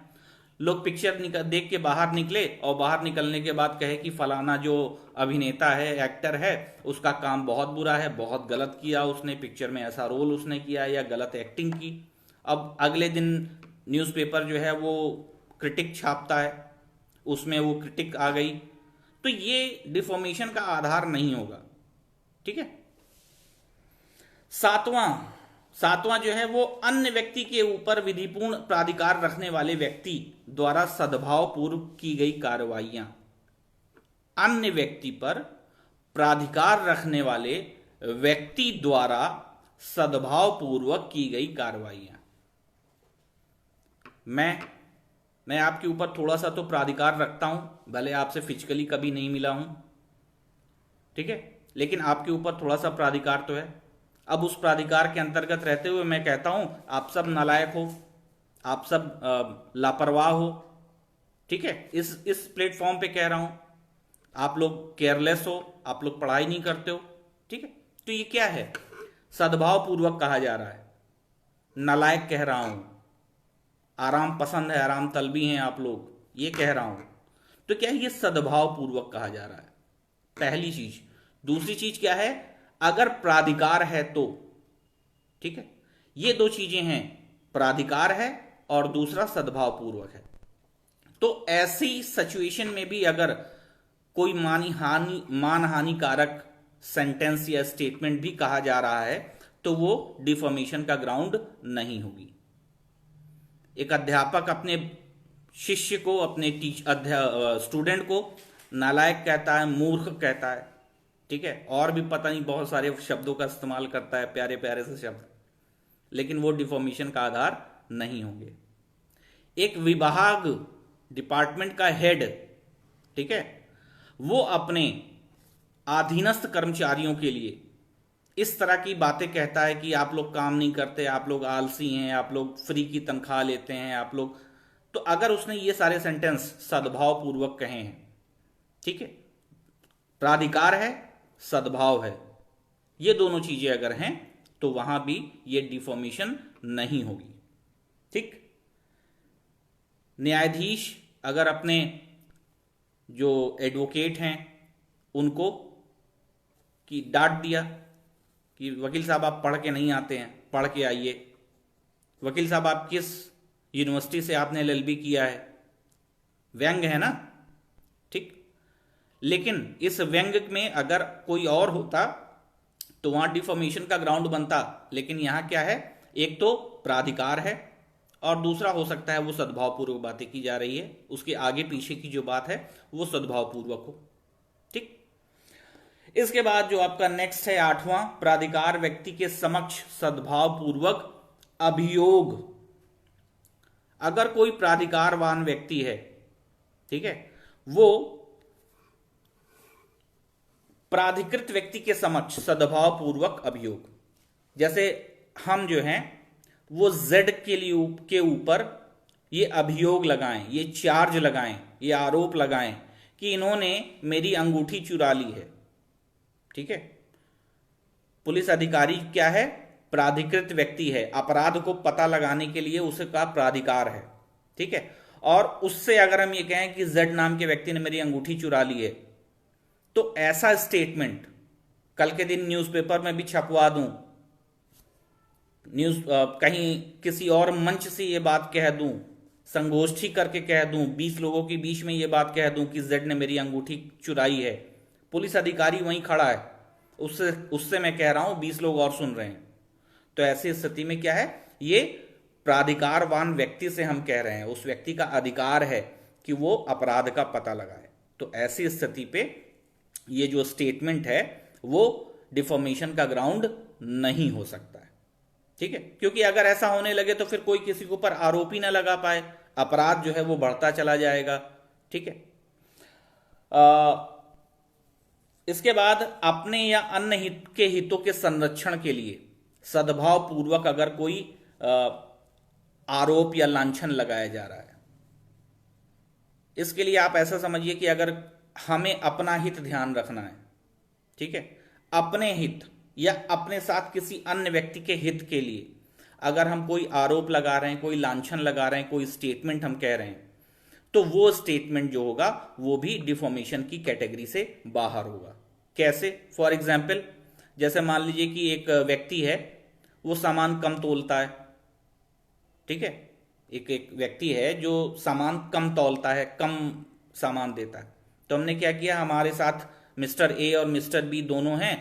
लोग पिक्चर देख के बाहर निकले और बाहर निकलने के बाद कहे कि फलाना जो अभिनेता है, एक्टर है, उसका काम बहुत बुरा है, बहुत गलत किया उसने, पिक्चर में ऐसा रोल उसने किया या गलत एक्टिंग की। अब अगले दिन न्यूज़पेपर जो है वो क्रिटिक छापता है, उसमें वो क्रिटिक आ गई, तो ये डिफॉर्मेशन का आधार नहीं होगा, ठीक है। सातवां जो है वो अन्य व्यक्ति के ऊपर विधिपूर्ण प्राधिकार रखने वाले व्यक्ति द्वारा सद्भाव पूर्व की गई कार्रवाइयां। अन्य व्यक्ति पर प्राधिकार रखने वाले व्यक्ति द्वारा सद्भाव पूर्वक की गई कार्रवाइयां। मैं आपके ऊपर थोड़ा सा तो प्राधिकार रखता हूं, भले आपसे फिजिकली कभी नहीं मिला हूं, ठीक है, लेकिन आपके ऊपर थोड़ा सा प्राधिकार तो है। अब उस प्राधिकार के अंतर्गत रहते हुए मैं कहता हूं आप सब नालायक हो, आप सब लापरवाह हो, ठीक है, इस प्लेटफॉर्म पे कह रहा हूं, आप लोग केयरलेस हो, आप लोग पढ़ाई नहीं करते हो, ठीक है। तो ये क्या है, सद्भाव पूर्वक कहा जा रहा है, नालायक कह रहा हूं, आराम पसंद है, आराम तलबी हैं आप लोग, ये कह रहा हूं। तो क्या है, ये सद्भाव पूर्वक कहा जा रहा है, पहली चीज। दूसरी चीज क्या है, अगर प्राधिकार है तो, ठीक है, ये दो चीजें हैं, प्राधिकार है और दूसरा सद्भाव पूर्वक है। तो ऐसी सिचुएशन में भी अगर कोई मानहानिकारक सेंटेंस या स्टेटमेंट भी कहा जा रहा है तो वो डिफॉर्मेशन का ग्राउंड नहीं होगी। एक अध्यापक अपने शिष्य को, अपने स्टूडेंट को नालायक कहता है, मूर्ख कहता है, ठीक है, और भी पता नहीं बहुत सारे शब्दों का इस्तेमाल करता है, प्यारे प्यारे से शब्द, लेकिन वो डिफॉर्मेशन का आधार नहीं होंगे। एक विभाग, डिपार्टमेंट का हेड, ठीक है, वो अपने अधीनस्थ कर्मचारियों के लिए इस तरह की बातें कहता है कि आप लोग काम नहीं करते, आप लोग आलसी हैं, आप लोग फ्री की तनख्वाह लेते हैं, आप लोग, तो अगर उसने ये सारे सेंटेंस सद्भाव पूर्वक कहे हैं, ठीक है, प्राधिकार है, सद्भाव है, ये दोनों चीजें अगर हैं तो वहां भी ये डिफॉर्मेशन नहीं होगी। ठीक। न्यायाधीश अगर अपने जो एडवोकेट हैं उनको कि डांट दिया कि वकील साहब आप पढ़ के नहीं आते हैं, पढ़ के आइए, वकील साहब आप किस यूनिवर्सिटी से आपने एलएलबी किया है, व्यंग है ना, ठीक। लेकिन इस व्यंग में अगर कोई और होता तो वहां डिफॉर्मेशन का ग्राउंड बनता, लेकिन यहां क्या है, एक तो प्राधिकार है और दूसरा हो सकता है वो सद्भावपूर्वक बातें की जा रही है, उसके आगे पीछे की जो बात है वो सद्भावपूर्वक हो। ठीक। इसके बाद जो आपका नेक्स्ट है 8वां, प्राधिकार व्यक्ति के समक्ष सद्भावपूर्वक अभियोग। अगर कोई प्राधिकारवान व्यक्ति है, ठीक है, वो प्राधिकृत व्यक्ति के समक्ष सद्भावपूर्वक अभियोग, जैसे हम जो हैं वो जेड के लिए के ऊपर ये अभियोग लगाएं, ये चार्ज लगाएं, ये आरोप लगाएं कि इन्होंने मेरी अंगूठी चुरा ली है, ठीक है। पुलिस अधिकारी क्या है, प्राधिकृत व्यक्ति है, अपराध को पता लगाने के लिए उसका प्राधिकार है, ठीक है। और उससे अगर हम ये कहें कि जेड नाम के व्यक्ति ने मेरी अंगूठी चुरा ली है, तो ऐसा स्टेटमेंट कल के दिन न्यूज़पेपर में भी छपवा दूं, न्यूज कहीं किसी और मंच से ये बात कह दूं, संगोष्ठी करके कह दूं, 20 लोगों के बीच में ये बात कह दूं कि जेड ने मेरी अंगूठी चुराई है, पुलिस अधिकारी वहीं खड़ा है, उससे उससे मैं कह रहा हूं, 20 लोग और सुन रहे हैं, तो ऐसी स्थिति में क्या है, ये प्राधिकारवान व्यक्ति से हम कह रहे हैं, उस व्यक्ति का अधिकार है कि वो अपराध का पता लगाए। तो ऐसी स्थिति पे ये जो स्टेटमेंट है वो डिफॉर्मेशन का ग्राउंड नहीं हो सकता है, ठीक है। क्योंकि अगर ऐसा होने लगे तो फिर कोई किसी के ऊपर आरोप ही ना लगा पाए, अपराध जो है वो बढ़ता चला जाएगा, ठीक है। इसके बाद अपने या अन्य हित के हितों के संरक्षण के लिए सद्भाव पूर्वक अगर कोई आरोप या लांछन लगाया जा रहा है, इसके लिए आप ऐसा समझिए कि अगर हमें अपना हित ध्यान रखना है, ठीक है, अपने हित या अपने साथ किसी अन्य व्यक्ति के हित के लिए अगर हम कोई आरोप लगा रहे हैं, कोई लांछन लगा रहे हैं, कोई स्टेटमेंट हम कह रहे हैं, तो वो स्टेटमेंट जो होगा वो भी डिफॉर्मेशन की कैटेगरी से बाहर होगा। कैसे? फॉर एग्जाम्पल, जैसे मान लीजिए कि एक व्यक्ति है, वो सामान कम तोलता है, ठीक है, एक व्यक्ति है जो सामान कम तौलता है, कम सामान देता है, तो हमने क्या किया, हमारे साथ मिस्टर ए और मिस्टर बी दोनों हैं,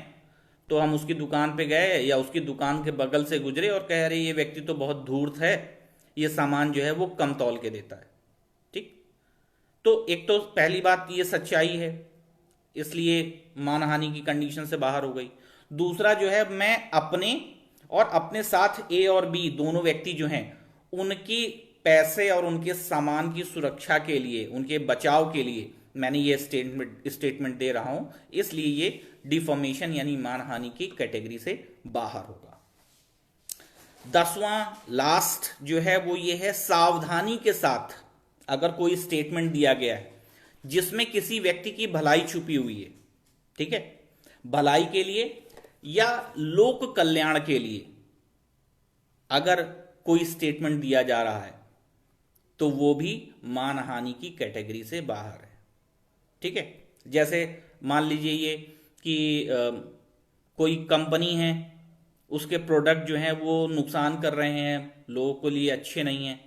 तो हम उसकी दुकान पे गए या उसकी दुकान के बगल से गुजरे और कह रहे ये व्यक्ति तो बहुत धूर्त है, ये सामान जो है वो कम तौल के देता है, ठीक। तो एक तो पहली बात ये सच्चाई है, इसलिए मानहानि की कंडीशन से बाहर हो गई। दूसरा जो है, मैं अपने और अपने साथ ए और बी दोनों व्यक्ति जो हैं उनकी पैसे और उनके सामान की सुरक्षा के लिए, उनके बचाव के लिए मैंने ये स्टेटमेंट दे रहा हूं, इसलिए ये डिफॉर्मेशन यानी मानहानि की कैटेगरी से बाहर होगा। 10वां लास्ट जो है वो ये है, सावधानी के साथ अगर कोई स्टेटमेंट दिया गया है जिसमें किसी व्यक्ति की भलाई छुपी हुई है, ठीक है, भलाई के लिए या लोक कल्याण के लिए अगर कोई स्टेटमेंट दिया जा रहा है तो वो भी मानहानि की कैटेगरी से बाहर है, ठीक है। जैसे मान लीजिए ये कि कोई कंपनी है, उसके प्रोडक्ट जो हैं वो नुकसान कर रहे हैं, लोगों के लिए अच्छे नहीं हैं,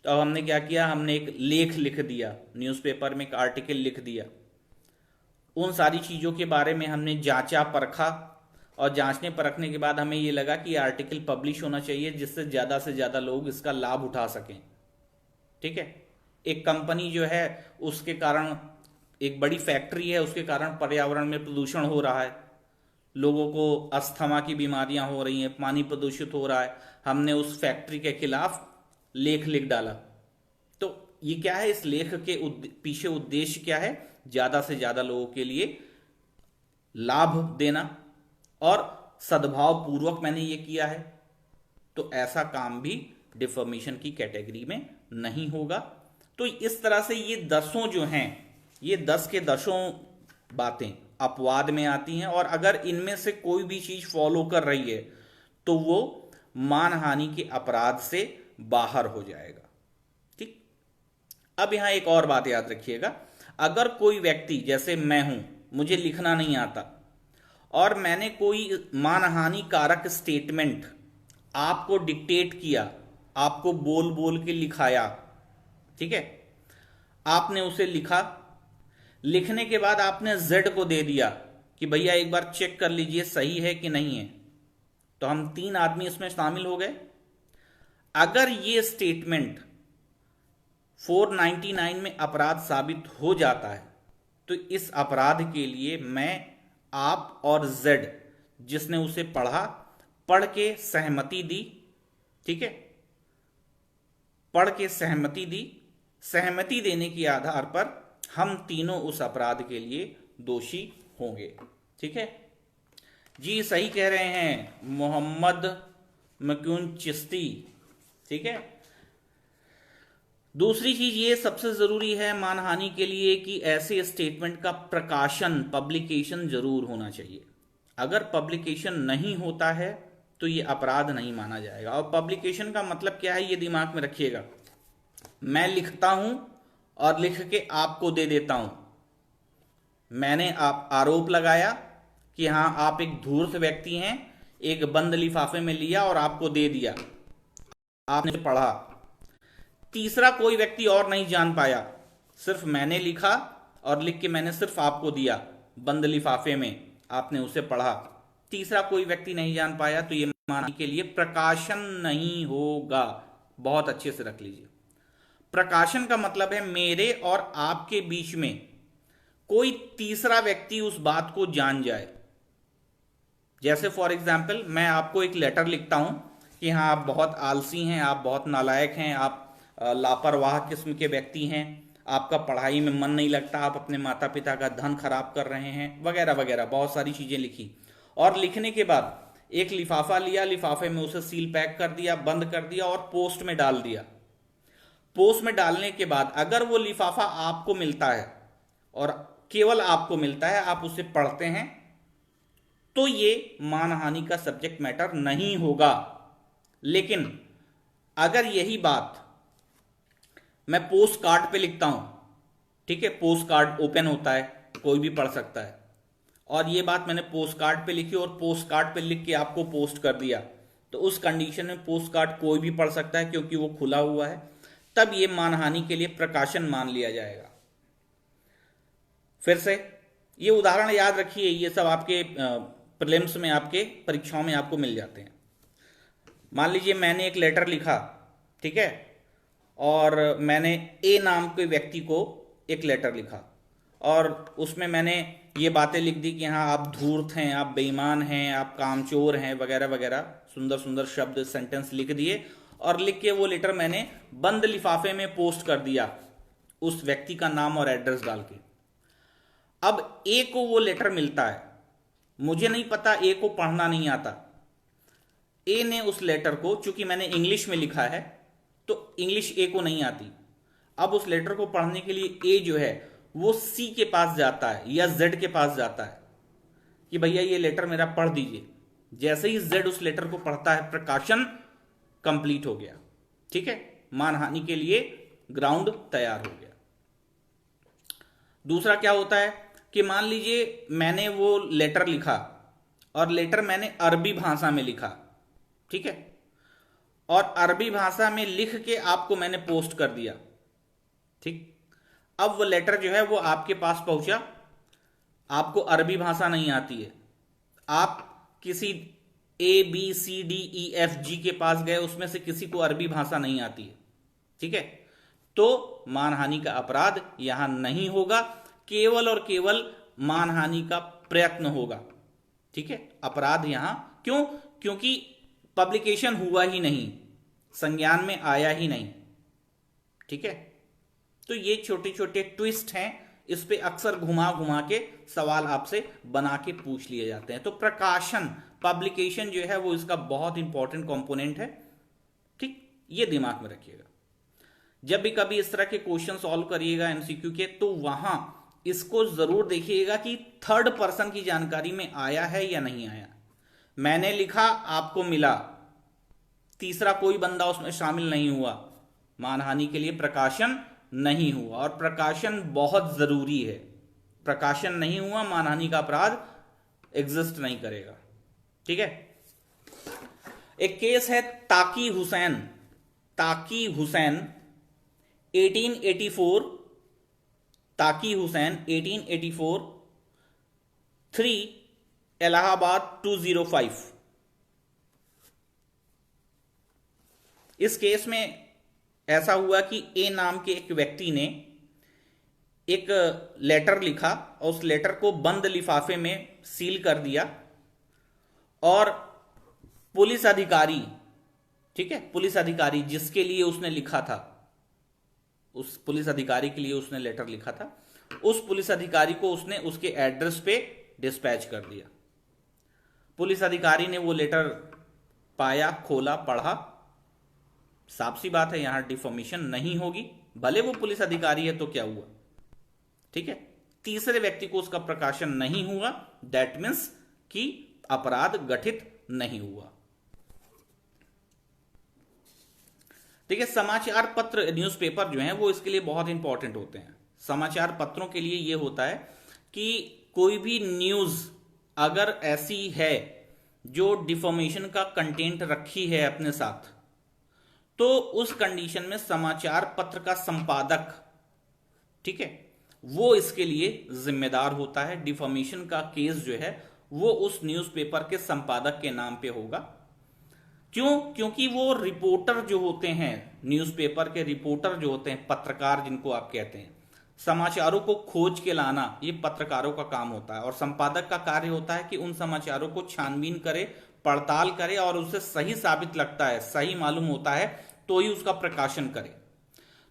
तो अब हमने क्या किया, हमने एक लेख लिख दिया, न्यूज़पेपर में एक आर्टिकल लिख दिया, उन सारी चीज़ों के बारे में हमने जांचा परखा, और जांचने परखने के बाद हमें ये लगा कि आर्टिकल पब्लिश होना चाहिए जिससे ज़्यादा से ज़्यादा लोग इसका लाभ उठा सकें, ठीक है। एक कंपनी जो है उसके कारण, एक बड़ी फैक्ट्री है, उसके कारण पर्यावरण में प्रदूषण हो रहा है, लोगों को अस्थमा की बीमारियां हो रही हैं, पानी प्रदूषित हो रहा है, हमने उस फैक्ट्री के खिलाफ लेख लिख डाला। तो ये क्या है, इस लेख के पीछे उद्देश्य क्या है, ज्यादा से ज्यादा लोगों के लिए लाभ देना और सद्भाव पूर्वक मैंने ये किया है। तो ऐसा काम भी डिफॉर्मेशन की कैटेगरी में नहीं होगा। तो इस तरह से ये 10 जो हैं, ये 10 के 10 बातें अपवाद में आती हैं, और अगर इनमें से कोई भी चीज फॉलो कर रही है तो वो मानहानि के अपराध से बाहर हो जाएगा। ठीक। अब यहां एक और बात याद रखिएगा, अगर कोई व्यक्ति, जैसे मैं हूं, मुझे लिखना नहीं आता और मैंने कोई मानहानि कारक स्टेटमेंट आपको डिक्टेट किया, आपको बोल बोल के लिखाया, ठीक है, आपने उसे लिखा, लिखने के बाद आपने जेड को दे दिया कि भैया एक बार चेक कर लीजिए सही है कि नहीं है, तो हम 3 आदमी इसमें शामिल हो गए। अगर ये स्टेटमेंट 499 में अपराध साबित हो जाता है तो इस अपराध के लिए मैं, आप और जेड जिसने उसे पढ़ा, पढ़ के सहमति दी, ठीक है, पढ़ के सहमति दी, सहमति देने के आधार पर हम तीनों उस अपराध के लिए दोषी होंगे। ठीक है जी, सही कह रहे हैं मोहम्मद मक्यून चिश्ती। ठीक है, दूसरी चीज ये सबसे जरूरी है मानहानि के लिए कि ऐसे स्टेटमेंट का प्रकाशन, पब्लिकेशन जरूर होना चाहिए। अगर पब्लिकेशन नहीं होता है तो ये अपराध नहीं माना जाएगा। और पब्लिकेशन का मतलब क्या है, ये दिमाग में रखिएगा। मैं लिखता हूं और लिख के आपको दे देता हूं, मैंने आप आरोप लगाया कि हां आप एक धूर्त व्यक्ति हैं, एक बंद लिफाफे में लिया और आपको दे दिया, आपने पढ़ा, तीसरा कोई व्यक्ति और नहीं जान पाया, सिर्फ मैंने लिखा और लिख के मैंने सिर्फ आपको दिया बंद लिफाफे में, आपने उसे पढ़ा, तीसरा कोई व्यक्ति नहीं जान पाया, तो ये मानहानि के लिए प्रकाशन नहीं होगा। बहुत अच्छे से रख लीजिए, प्रकाशन का मतलब है मेरे और आपके बीच में कोई तीसरा व्यक्ति उस बात को जान जाए। जैसे फॉर एग्जाम्पल मैं आपको एक लेटर लिखता हूं कि हाँ आप बहुत आलसी हैं, आप बहुत नालायक हैं, आप लापरवाह किस्म के व्यक्ति हैं, आपका पढ़ाई में मन नहीं लगता, आप अपने माता पिता का धन खराब कर रहे हैं, वगैरह वगैरह, बहुत सारी चीजें लिखी। और लिखने के बाद एक लिफाफा लिया, लिफाफे में उसे सील पैक कर दिया, बंद कर दिया और पोस्ट में डाल दिया। पोस्ट में डालने के बाद अगर वो लिफाफा आपको मिलता है और केवल आपको मिलता है, आप उसे पढ़ते हैं, तो ये मानहानि का सब्जेक्ट मैटर नहीं होगा। लेकिन अगर यही बात मैं पोस्ट कार्ड पे लिखता हूं, ठीक है, पोस्ट कार्ड ओपन होता है, कोई भी पढ़ सकता है, और ये बात मैंने पोस्ट कार्ड पे लिखी और पोस्ट कार्ड पे लिख के आपको पोस्ट कर दिया, तो उस कंडीशन में पोस्ट कार्ड कोई भी पढ़ सकता है क्योंकि वो खुला हुआ है, तब ये मानहानि के लिए प्रकाशन मान लिया जाएगा। फिर से ये उदाहरण याद रखिए, ये सब आपके प्रीलिम्स में, आपके परीक्षाओं में आपको मिल जाते हैं। मान लीजिए मैंने एक लेटर लिखा, ठीक है, और मैंने ए नाम के व्यक्ति को एक लेटर लिखा और उसमें मैंने ये बातें लिख दी कि हाँ आप धूर्त हैं, आप बेईमान हैं, आप कामचोर हैं, वगैरह वगैरह, सुंदर सुंदर शब्द, सेंटेंस लिख दिए और लिख के वो लेटर मैंने बंद लिफाफे में पोस्ट कर दिया, उस व्यक्ति का नाम और एड्रेस डाल के। अब ए को वो लेटर मिलता है, मुझे नहीं पता, ए को पढ़ना नहीं आता, ए ने उस लेटर को, चूंकि मैंने इंग्लिश में लिखा है तो इंग्लिश ए को नहीं आती, अब उस लेटर को पढ़ने के लिए ए जो है वो सी के पास जाता है या जेड के पास जाता है कि भैया ये लेटर मेरा पढ़ दीजिए। जैसे ही जेड उस लेटर को पढ़ता है, प्रकाशन कंप्लीट हो गया। ठीक है, मानहानि के लिए ग्राउंड तैयार हो गया। दूसरा क्या होता है कि मान लीजिए मैंने वो लेटर लिखा और लेटर मैंने अरबी भाषा में लिखा, ठीक है, और अरबी भाषा में लिख के आपको मैंने पोस्ट कर दिया, ठीक। अब वो लेटर जो है वो आपके पास पहुंचा, आपको अरबी भाषा नहीं आती है, आप किसी A B C D E F G के पास गए, उसमें से किसी को अरबी भाषा नहीं आती है, ठीक है, तो मानहानि का अपराध यहां नहीं होगा, केवल और केवल मानहानि का प्रयत्न होगा। ठीक है, अपराध यहां क्यों? क्योंकि पब्लिकेशन हुआ ही नहीं, संज्ञान में आया ही नहीं। ठीक है, तो ये छोटे छोटे ट्विस्ट हैं, इस पे अक्सर घुमा घुमा के सवाल आपसे बना के पूछ लिए जाते हैं। तो प्रकाशन, पब्लिकेशन जो है वो इसका बहुत इंपॉर्टेंट कंपोनेंट है। ठीक, ये दिमाग में रखिएगा। जब भी कभी इस तरह के क्वेश्चन सॉल्व करिएगा एमसीक्यू के, तो वहां इसको जरूर देखिएगा कि थर्ड पर्सन की जानकारी में आया है या नहीं आया। मैंने लिखा, आपको मिला, तीसरा कोई बंदा उसमें शामिल नहीं हुआ, मानहानि के लिए प्रकाशन नहीं हुआ। और प्रकाशन बहुत जरूरी है, प्रकाशन नहीं हुआ मानहानि का अपराध एग्जिस्ट नहीं करेगा। ठीक है, एक केस है ताकी हुसैन, ताकी हुसैन 1884, ताकी हुसैन 1884, 3 इलाहाबाद 205। इस केस में ऐसा हुआ कि ए नाम के एक व्यक्ति ने एक लेटर लिखा और उस लेटर को बंद लिफाफे में सील कर दिया, और पुलिस अधिकारी, ठीक है, पुलिस अधिकारी जिसके लिए उसने लिखा था, उस पुलिस अधिकारी के लिए उसने लेटर लिखा था, उस पुलिस अधिकारी को उसने उसके एड्रेस पे डिस्पैच कर दिया। पुलिस अधिकारी ने वो लेटर पाया, खोला, पढ़ा, साफ सी बात है यहां डिफॉर्मेशन नहीं होगी, भले वो पुलिस अधिकारी है तो क्या हुआ। ठीक है, तीसरे व्यक्ति को उसका प्रकाशन नहीं हुआ, दैट मीन्स कि अपराध गठित नहीं हुआ। ठीक है, समाचार पत्र, न्यूज़पेपर जो है वो इसके लिए बहुत इंपॉर्टेंट होते हैं। समाचार पत्रों के लिए ये होता है कि कोई भी न्यूज अगर ऐसी है जो डिफॉर्मेशन का कंटेंट रखी है अपने साथ, तो उस कंडीशन में समाचार पत्र का संपादक, ठीक है, वो इसके लिए जिम्मेदार होता है। डिफॉर्मेशन का केस जो है वो उस न्यूज़पेपर के संपादक के नाम पे होगा। क्यों? क्योंकि वो रिपोर्टर जो होते हैं, न्यूज़पेपर के रिपोर्टर जो होते हैं, पत्रकार जिनको आप कहते हैं, समाचारों को खोज के लाना ये पत्रकारों का काम होता है, और संपादक का कार्य होता है कि उन समाचारों को छानबीन करे, पड़ताल करे, और उसे सही साबित लगता है, सही मालूम होता है तो ही उसका प्रकाशन करे।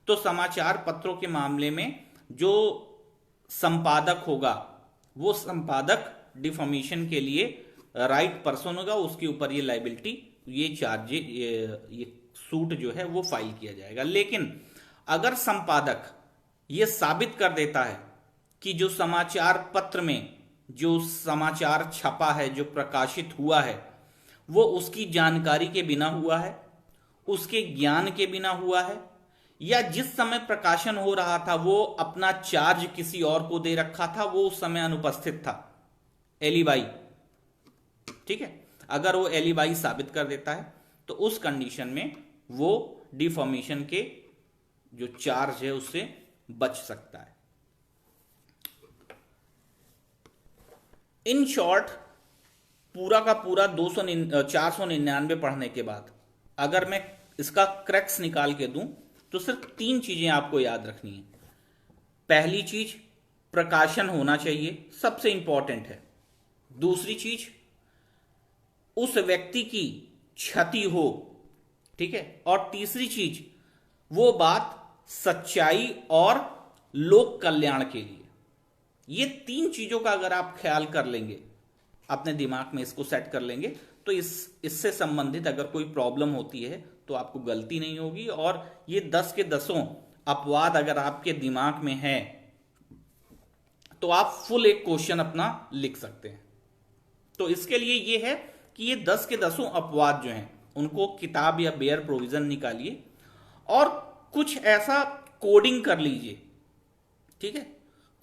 तो समाचार पत्रों के मामले में जो संपादक होगा वो संपादक डिफॉर्मेशन के लिए राइट पर्सन होगा, उसके ऊपर ये लाइबिलिटी, ये चार्ज, ये सूट जो है वो फाइल किया जाएगा। लेकिन अगर संपादक ये साबित कर देता है कि जो समाचार पत्र में जो समाचार छपा है, जो प्रकाशित हुआ है, वो उसकी जानकारी के बिना हुआ है, उसके ज्ञान के बिना हुआ है, या जिस समय प्रकाशन हो रहा था वो अपना चार्ज किसी और को दे रखा था, वो उस समय अनुपस्थित था, एलिबाई, ठीक है, अगर वो एलिबाई साबित कर देता है तो उस कंडीशन में वो डिफॉर्मेशन के जो चार्ज है उससे बच सकता है। इन शॉर्ट, पूरा का पूरा 499 पढ़ने के बाद अगर मैं इसका क्रैक्स निकाल के दूं तो सिर्फ 3 चीजें आपको याद रखनी है। पहली चीज, प्रकाशन होना चाहिए, सबसे इंपॉर्टेंट है। दूसरी चीज, उस व्यक्ति की क्षति हो, ठीक है, और तीसरी चीज, वो बात सच्चाई और लोक कल्याण के लिए। ये 3 चीजों का अगर आप ख्याल कर लेंगे, अपने दिमाग में इसको सेट कर लेंगे, तो इससे संबंधित अगर कोई प्रॉब्लम होती है तो आपको गलती नहीं होगी। और ये 10 के 10 अपवाद अगर आपके दिमाग में है तो आप फुल एक क्वेश्चन अपना लिख सकते हैं। तो इसके लिए ये है कि ये 10 के 10 अपवाद जो हैं उनको किताब या बेयर प्रोविजन निकालिए और कुछ ऐसा कोडिंग कर लीजिए, ठीक है,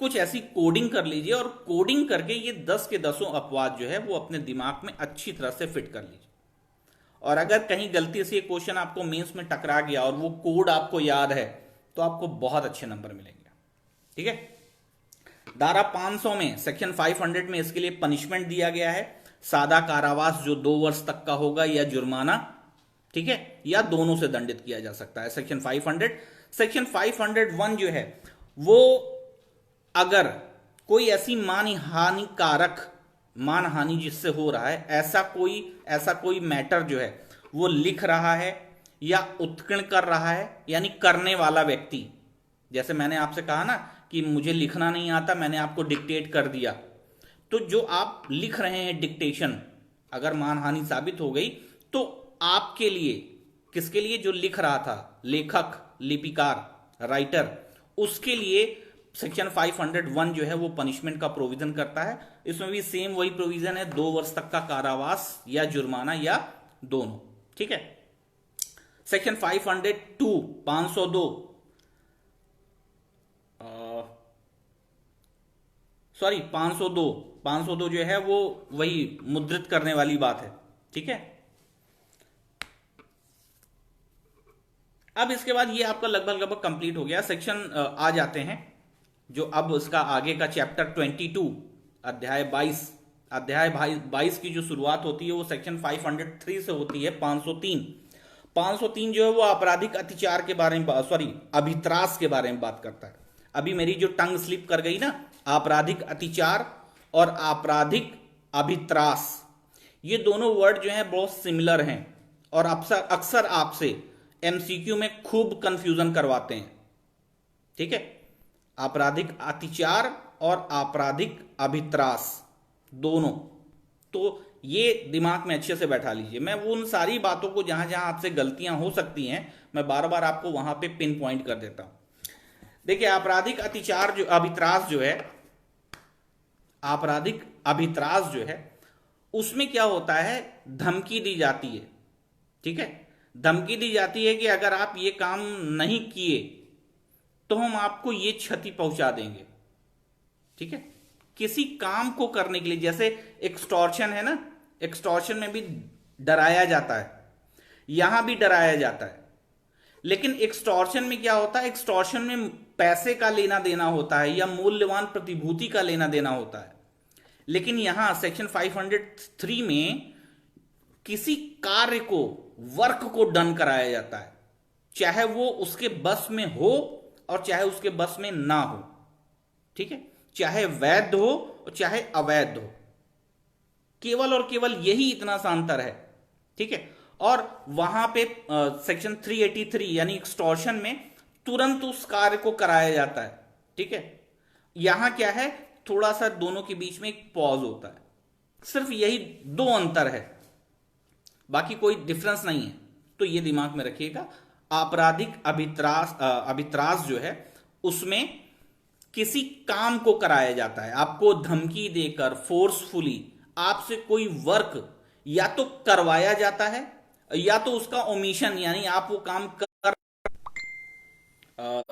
कुछ ऐसी कोडिंग कर लीजिए, और कोडिंग करके ये 10 के 10 अपवाद जो है वो अपने दिमाग में अच्छी तरह से फिट कर लीजिए। और अगर कहीं गलती से ये क्वेश्चन आपको मेंस में टकरा गया और वो कोड आपको याद है तो आपको बहुत अच्छे नंबर मिलेंगे। ठीक है, धारा 500 में सेक्शन 500 में इसके लिए पनिशमेंट दिया गया है, सादा कारावास जो 2 वर्ष तक का होगा, या जुर्माना, ठीक है, या दोनों से दंडित किया जा सकता है। सेक्शन 500, सेक्शन 501 जो है वो अगर कोई ऐसी मानहानि जिससे हो रहा है, ऐसा कोई मैटर जो है वो लिख रहा है या उत्कीर्ण कर रहा है, यानी करने वाला व्यक्ति। जैसे मैंने आपसे कहा ना कि मुझे लिखना नहीं आता, मैंने आपको डिक्टेट कर दिया, तो जो आप लिख रहे हैं डिक्टेशन, अगर मानहानि साबित हो गई तो आपके लिए, किसके लिए, जो लिख रहा था, लेखक, लिपिकार, राइटर, उसके लिए सेक्शन 501 जो है वो पनिशमेंट का प्रोविजन करता है। इसमें भी सेम वही प्रोविजन है, 2 वर्ष तक का कारावास या जुर्माना या दोनों। ठीक है। सेक्शन 502 502 सॉरी 502 जो है वो वही मुद्रित करने वाली बात है। ठीक है। अब इसके बाद ये आपका लगभग कंप्लीट हो गया सेक्शन। आ जाते हैं जो अब उसका आगे का चैप्टर 22 अध्याय 22 की जो शुरुआत होती है वो सेक्शन 503 से होती है। 503 जो है वो आपराधिक अत्याचार के बारे में, सॉरी अभित्रास के बारे में बात करता है। अभी मेरी जो टंग स्लिप कर गई ना, आपराधिक अत्याचार और आपराधिक अभित्रास, ये दोनों वर्ड जो हैं बहुत सिमिलर हैं और अक्सर आपसे एमसीक्यू में खूब कंफ्यूजन करवाते हैं। ठीक है। आपराधिक अत्याचार और आपराधिक अभित्रास दोनों, तो ये दिमाग में अच्छे से बैठा लीजिए। मैं उन सारी बातों को जहां जहां आपसे गलतियां हो सकती हैं, मैं बार बार आपको वहां पे पिन पॉइंट कर देता हूं। देखिए, आपराधिक अत्याचार जो अभित्रास जो है, आपराधिक अभित्रास जो है, उसमें क्या होता है, धमकी दी जाती है। ठीक है। धमकी दी जाती है कि अगर आप ये काम नहीं किए तो हम आपको ये क्षति पहुंचा देंगे। ठीक है। किसी काम को करने के लिए, जैसे एक्सटॉर्शन है ना, एक्सटॉर्शन में भी डराया जाता है, यहां भी डराया जाता है। लेकिन एक्सटॉर्शन में क्या होता है, एक्सटॉर्शन में पैसे का लेना देना होता है या मूल्यवान प्रतिभूति का लेना देना होता है। लेकिन यहां सेक्शन 503 में किसी कार्य को, वर्क को डन कराया जाता है, चाहे वो उसके बस में हो और चाहे उसके बस में ना हो। ठीक है। चाहे वैध हो और चाहे अवैध हो, केवल और केवल यही इतना सा अंतर है। ठीक है। और वहां पे सेक्शन 383 यानी एक्सटॉर्शन में तुरंत उस कार्य को कराया जाता है। ठीक है। यहां क्या है, थोड़ा सा दोनों के बीच में एक पॉज होता है। सिर्फ यही 2 अंतर है, बाकी कोई डिफरेंस नहीं है। तो ये दिमाग में रखिएगा। आपराधिक अभित्रास जो है उसमें किसी काम को कराया जाता है, आपको धमकी देकर फोर्सफुली आपसे कोई वर्क या तो करवाया जाता है या तो उसका ओमिशन, यानी आप वो काम कर।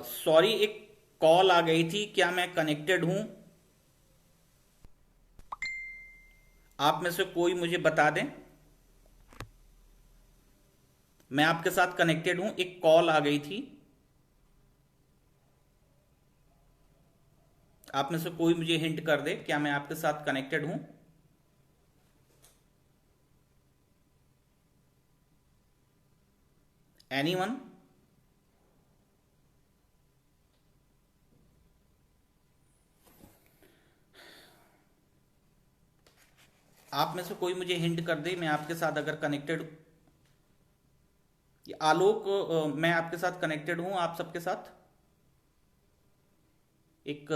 सॉरी, एक कॉल आ गई थी, क्या मैं कनेक्टेड हूं? आप में से कोई मुझे बता दें। मैं आपके साथ कनेक्टेड हूं, एक कॉल आ गई थी। आप में से कोई मुझे हिंट कर दे, क्या मैं आपके साथ कनेक्टेड हूं? एनीवन? आप में से कोई मुझे हिंट कर दे, मैं आपके साथ अगर कनेक्टेड। आलोक, मैं आपके साथ कनेक्टेड हूं, आप सबके साथ। एक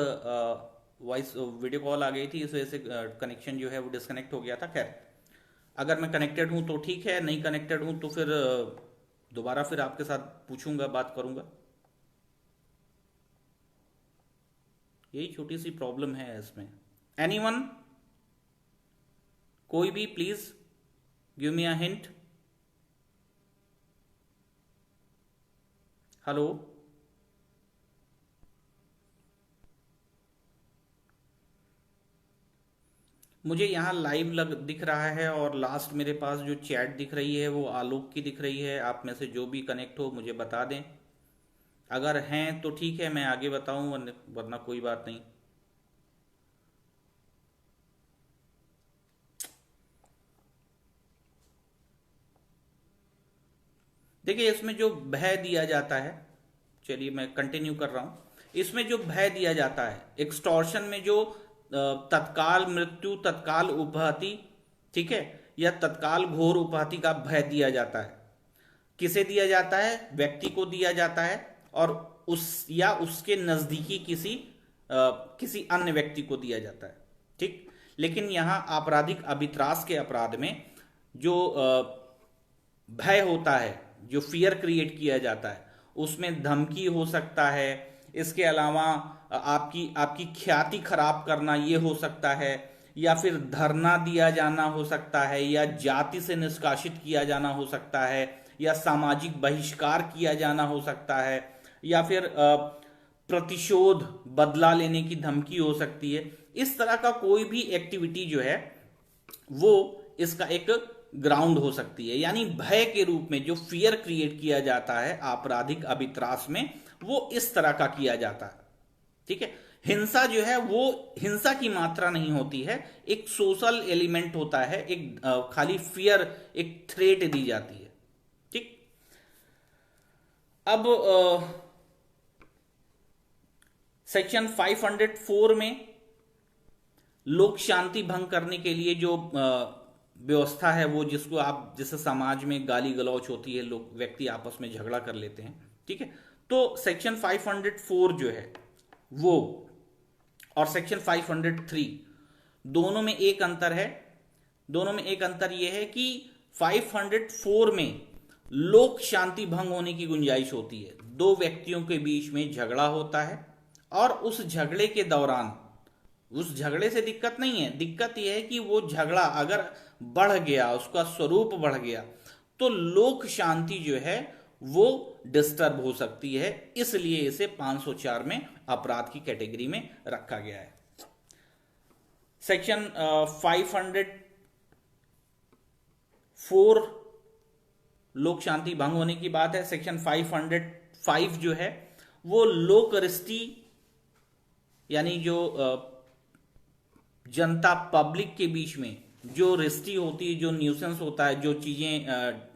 वॉइस वीडियो कॉल आ गई थी, इस वजह से कनेक्शन जो है वो डिस्कनेक्ट हो गया था। खैर, अगर मैं कनेक्टेड हूं तो ठीक है, नहीं कनेक्टेड हूं तो फिर दोबारा फिर आपके साथ पूछूंगा, बात करूंगा। यही छोटी सी प्रॉब्लम है इसमें। एनीवन? कोई भी please give me a hint. Hello? मुझे यहाँ लाइव दिख रहा है और लास्ट मेरे पास जो चैट दिख रही है वो आलोक की दिख रही है। आप में से जो भी कनेक्ट हो मुझे बता दें, अगर हैं तो ठीक है, मैं आगे बताऊं, वरना कोई बात नहीं। देखिए, इसमें जो भय दिया जाता है, चलिए मैं कंटिन्यू कर रहा हूं। इसमें जो भय दिया जाता है, एक्सटॉर्शन में जो तत्काल मृत्यु, तत्काल उपहति, ठीक है, या तत्काल घोर उपहति का भय दिया जाता है। किसे दिया जाता है? व्यक्ति को दिया जाता है, और उस या उसके नजदीकी किसी अन्य व्यक्ति को दिया जाता है, ठीक। लेकिन यहां आपराधिक अभित्रास के अपराध में जो भय होता है, जो फियर क्रिएट किया जाता है, उसमें धमकी हो सकता है, इसके अलावा आपकी आपकी ख्याति खराब करना ये हो सकता है, या फिर धरना दिया जाना हो सकता है, या जाति से निष्कासित किया जाना हो सकता है, या सामाजिक बहिष्कार किया जाना हो सकता है, या फिर प्रतिशोध, बदला लेने की धमकी हो सकती है। इस तरह का कोई भी एक्टिविटी जो है वो इसका एक ग्राउंड हो सकती है। यानी भय के रूप में जो फियर क्रिएट किया जाता है आपराधिक अभित्रास में, वो इस तरह का किया जाता है, ठीक है। हिंसा जो है वो हिंसा की मात्रा नहीं होती है, एक सोशल एलिमेंट होता है, एक खाली फियर, एक थ्रेट दी जाती है, ठीक। अब सेक्शन 504 में लोक शांति भंग करने के लिए जो व्यवस्था है, वो जिससे समाज में गाली गलौच होती है, लोग व्यक्ति आपस में झगड़ा कर लेते हैं, ठीक है। तो सेक्शन 504 जो है वो और सेक्शन 503 दोनों में एक अंतर है। दोनों में एक अंतर यह है कि 504 में लोक शांति भंग होने की गुंजाइश होती है। दो व्यक्तियों के बीच में झगड़ा होता है, और उस झगड़े के दौरान, उस झगड़े से दिक्कत नहीं है, दिक्कत यह है कि वो झगड़ा अगर बढ़ गया, उसका स्वरूप बढ़ गया, तो लोक शांति जो है वो डिस्टर्ब हो सकती है। इसलिए इसे 504 में अपराध की कैटेगरी में रखा गया है। सेक्शन 504 लोक शांति भंग होने की बात है। सेक्शन 505 जो है वो लोक रिष्टि, यानी जो जनता पब्लिक के बीच में जो रिष्टि होती है, जो न्यूसेंस होता है, जो चीजें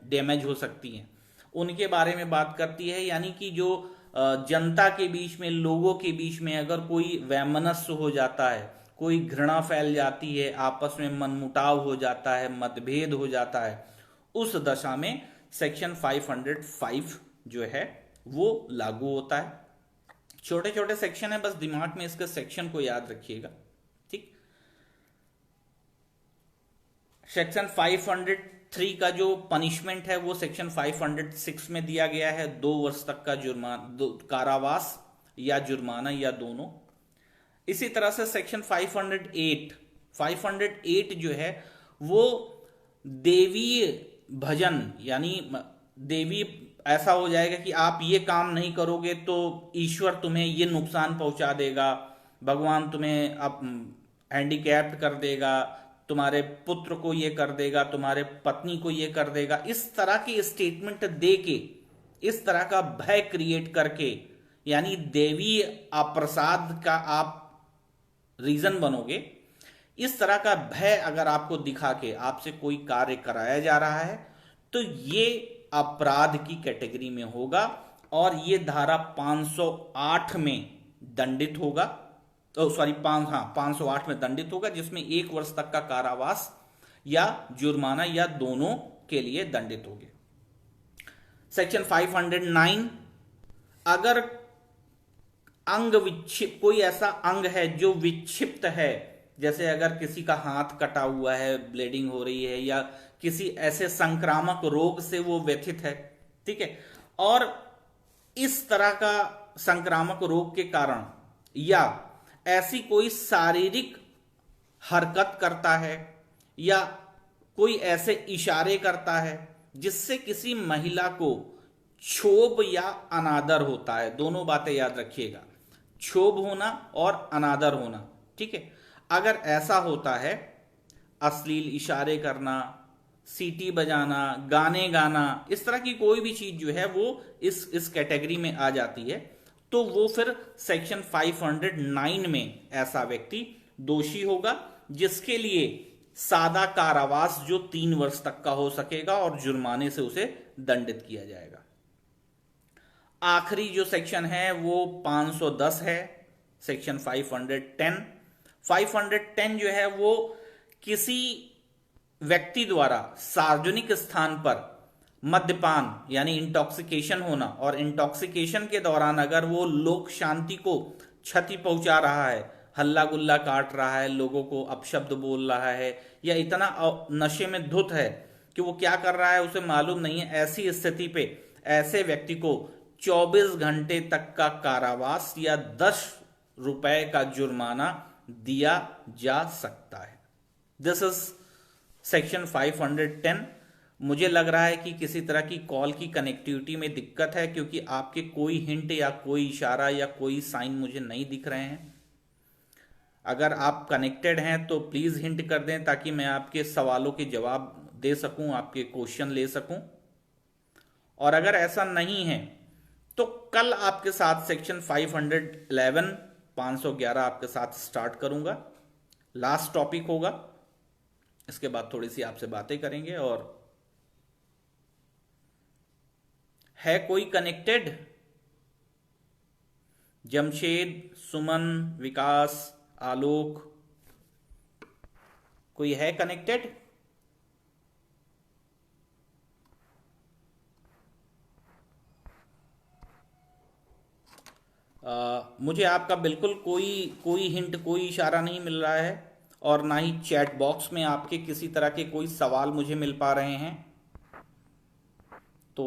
डैमेज हो सकती हैं, उनके बारे में बात करती है। यानी कि जो जनता के बीच में, लोगों के बीच में अगर कोई वैमनस्य हो जाता है, कोई घृणा फैल जाती है, आपस में मनमुटाव हो जाता है, मतभेद हो जाता है, उस दशा में सेक्शन 505 जो है वो लागू होता है। छोटे छोटे सेक्शन है, बस दिमाग में इसके सेक्शन को याद रखिएगा, ठीक। सेक्शन 503 का जो पनिशमेंट है वो सेक्शन 506 में दिया गया है, 2 वर्ष तक का जुर्माना, कारावास या जुर्माना या दोनों। इसी तरह से सेक्शन 508 जो है वो देवी भजन, यानी देवी, ऐसा हो जाएगा कि आप ये काम नहीं करोगे तो ईश्वर तुम्हें ये नुकसान पहुंचा देगा, भगवान तुम्हें अब हैंडीकैप्ड कर देगा, तुम्हारे पुत्र को ये कर देगा, तुम्हारे पत्नी को ये कर देगा। इस तरह की स्टेटमेंट दे के, इस तरह का भय क्रिएट करके, यानी देवी अप्रसाद का आप रीजन बनोगे, इस तरह का भय अगर आपको दिखा के आपसे कोई कार्य कराया जा रहा है तो ये अपराध की कैटेगरी में होगा, और ये धारा 508 में दंडित होगा। 508 में दंडित होगा, जिसमें 1 वर्ष तक का कारावास या जुर्माना या दोनों के लिए दंडित होंगे। सेक्शन 509, अगर अंग विक्षिप्त, कोई ऐसा अंग है जो विक्षिप्त है, जैसे अगर किसी का हाथ कटा हुआ है, ब्लीडिंग हो रही है, या किसी ऐसे संक्रामक रोग से वो व्यथित है, ठीक है, और इस तरह का संक्रामक रोग के कारण या ऐसी कोई शारीरिक हरकत करता है या कोई ऐसे इशारे करता है जिससे किसी महिला को क्षोभ या अनादर होता है, दोनों बातें याद रखिएगा, क्षोभ होना और अनादर होना, ठीक है। अगर ऐसा होता है, अश्लील इशारे करना, सीटी बजाना, गाने गाना, इस तरह की कोई भी चीज जो है वो इस कैटेगरी में आ जाती है, तो वो फिर सेक्शन 509 में ऐसा व्यक्ति दोषी होगा, जिसके लिए सादा कारावास जो 3 वर्ष तक का हो सकेगा और जुर्माने से उसे दंडित किया जाएगा। आखिरी जो सेक्शन है वो 510 है, सेक्शन 510। 510 जो है वो किसी व्यक्ति द्वारा सार्वजनिक स्थान पर मद्यपान यानी इंटॉक्सिकेशन होना, और इंटॉक्सिकेशन के दौरान अगर वो लोक शांति को क्षति पहुंचा रहा है, हल्ला गुल्ला काट रहा है, लोगों को अपशब्द बोल रहा है, या इतना नशे में धुत है कि वो क्या कर रहा है उसे मालूम नहीं है, ऐसी स्थिति पे ऐसे व्यक्ति को 24 घंटे तक का कारावास या 10 रुपए का जुर्माना दिया जा सकता है। This is section 510। मुझे लग रहा है कि किसी तरह की कॉल की कनेक्टिविटी में दिक्कत है, क्योंकि आपके कोई हिंट या कोई इशारा या कोई साइन मुझे नहीं दिख रहे हैं। अगर आप कनेक्टेड हैं तो प्लीज हिंट कर दें ताकि मैं आपके सवालों के जवाब दे सकूं, आपके क्वेश्चन ले सकूं। और अगर ऐसा नहीं है तो कल आपके साथ सेक्शन 511 511 आपके साथ स्टार्ट करूंगा। लास्ट टॉपिक होगा, इसके बाद थोड़ी सी आपसे बातें करेंगे। और है कोई कनेक्टेड? जमशेद, सुमन, विकास, आलोक, कोई है कनेक्टेड? मुझे आपका बिल्कुल कोई हिंट, कोई इशारा नहीं मिल रहा है, और ना ही चैट बॉक्स में आपके किसी तरह के कोई सवाल मुझे मिल पा रहे हैं। तो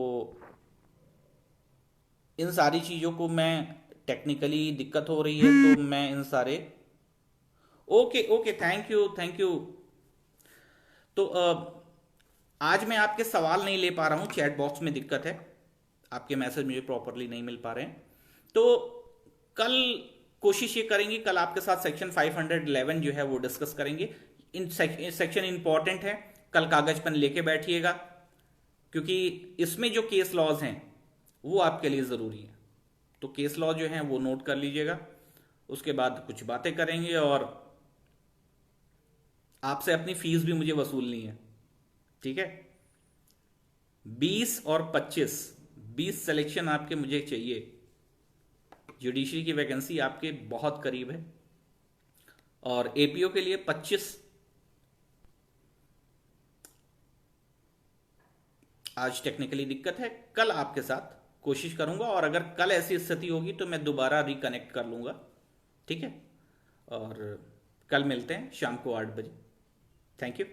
इन सारी चीज़ों को मैं टेक्निकली दिक्कत हो रही है, तो मैं इन सारे okay okay thank you thank you. तो आज मैं आपके सवाल नहीं ले पा रहा हूँ, चैट बॉक्स में दिक्कत है, आपके मैसेज मुझे प्रॉपरली नहीं मिल पा रहे हैं। तो कल कोशिश ये करेंगे, कल आपके साथ सेक्शन 511 जो है वो डिस्कस करेंगे। सेक्शन इंपॉर्टेंट है, कल कागज पेन लेके बैठिएगा, क्योंकि इसमें जो केस लॉज हैं वो आपके लिए ज़रूरी है। तो केस लॉ जो हैं वो नोट कर लीजिएगा। उसके बाद कुछ बातें करेंगे, और आपसे अपनी फीस भी मुझे वसूलनी है, ठीक है। 20 और 20 सिलेक्शन आपके मुझे चाहिए। जुडिशरी की वैकेंसी आपके बहुत करीब है, और एपीओ के लिए 25। आज टेक्निकली दिक्कत है, कल आपके साथ कोशिश करूंगा, और अगर कल ऐसी स्थिति होगी तो मैं दोबारा रिकनेक्ट कर लूंगा, ठीक है। और कल मिलते हैं शाम को 8 बजे। Thank you.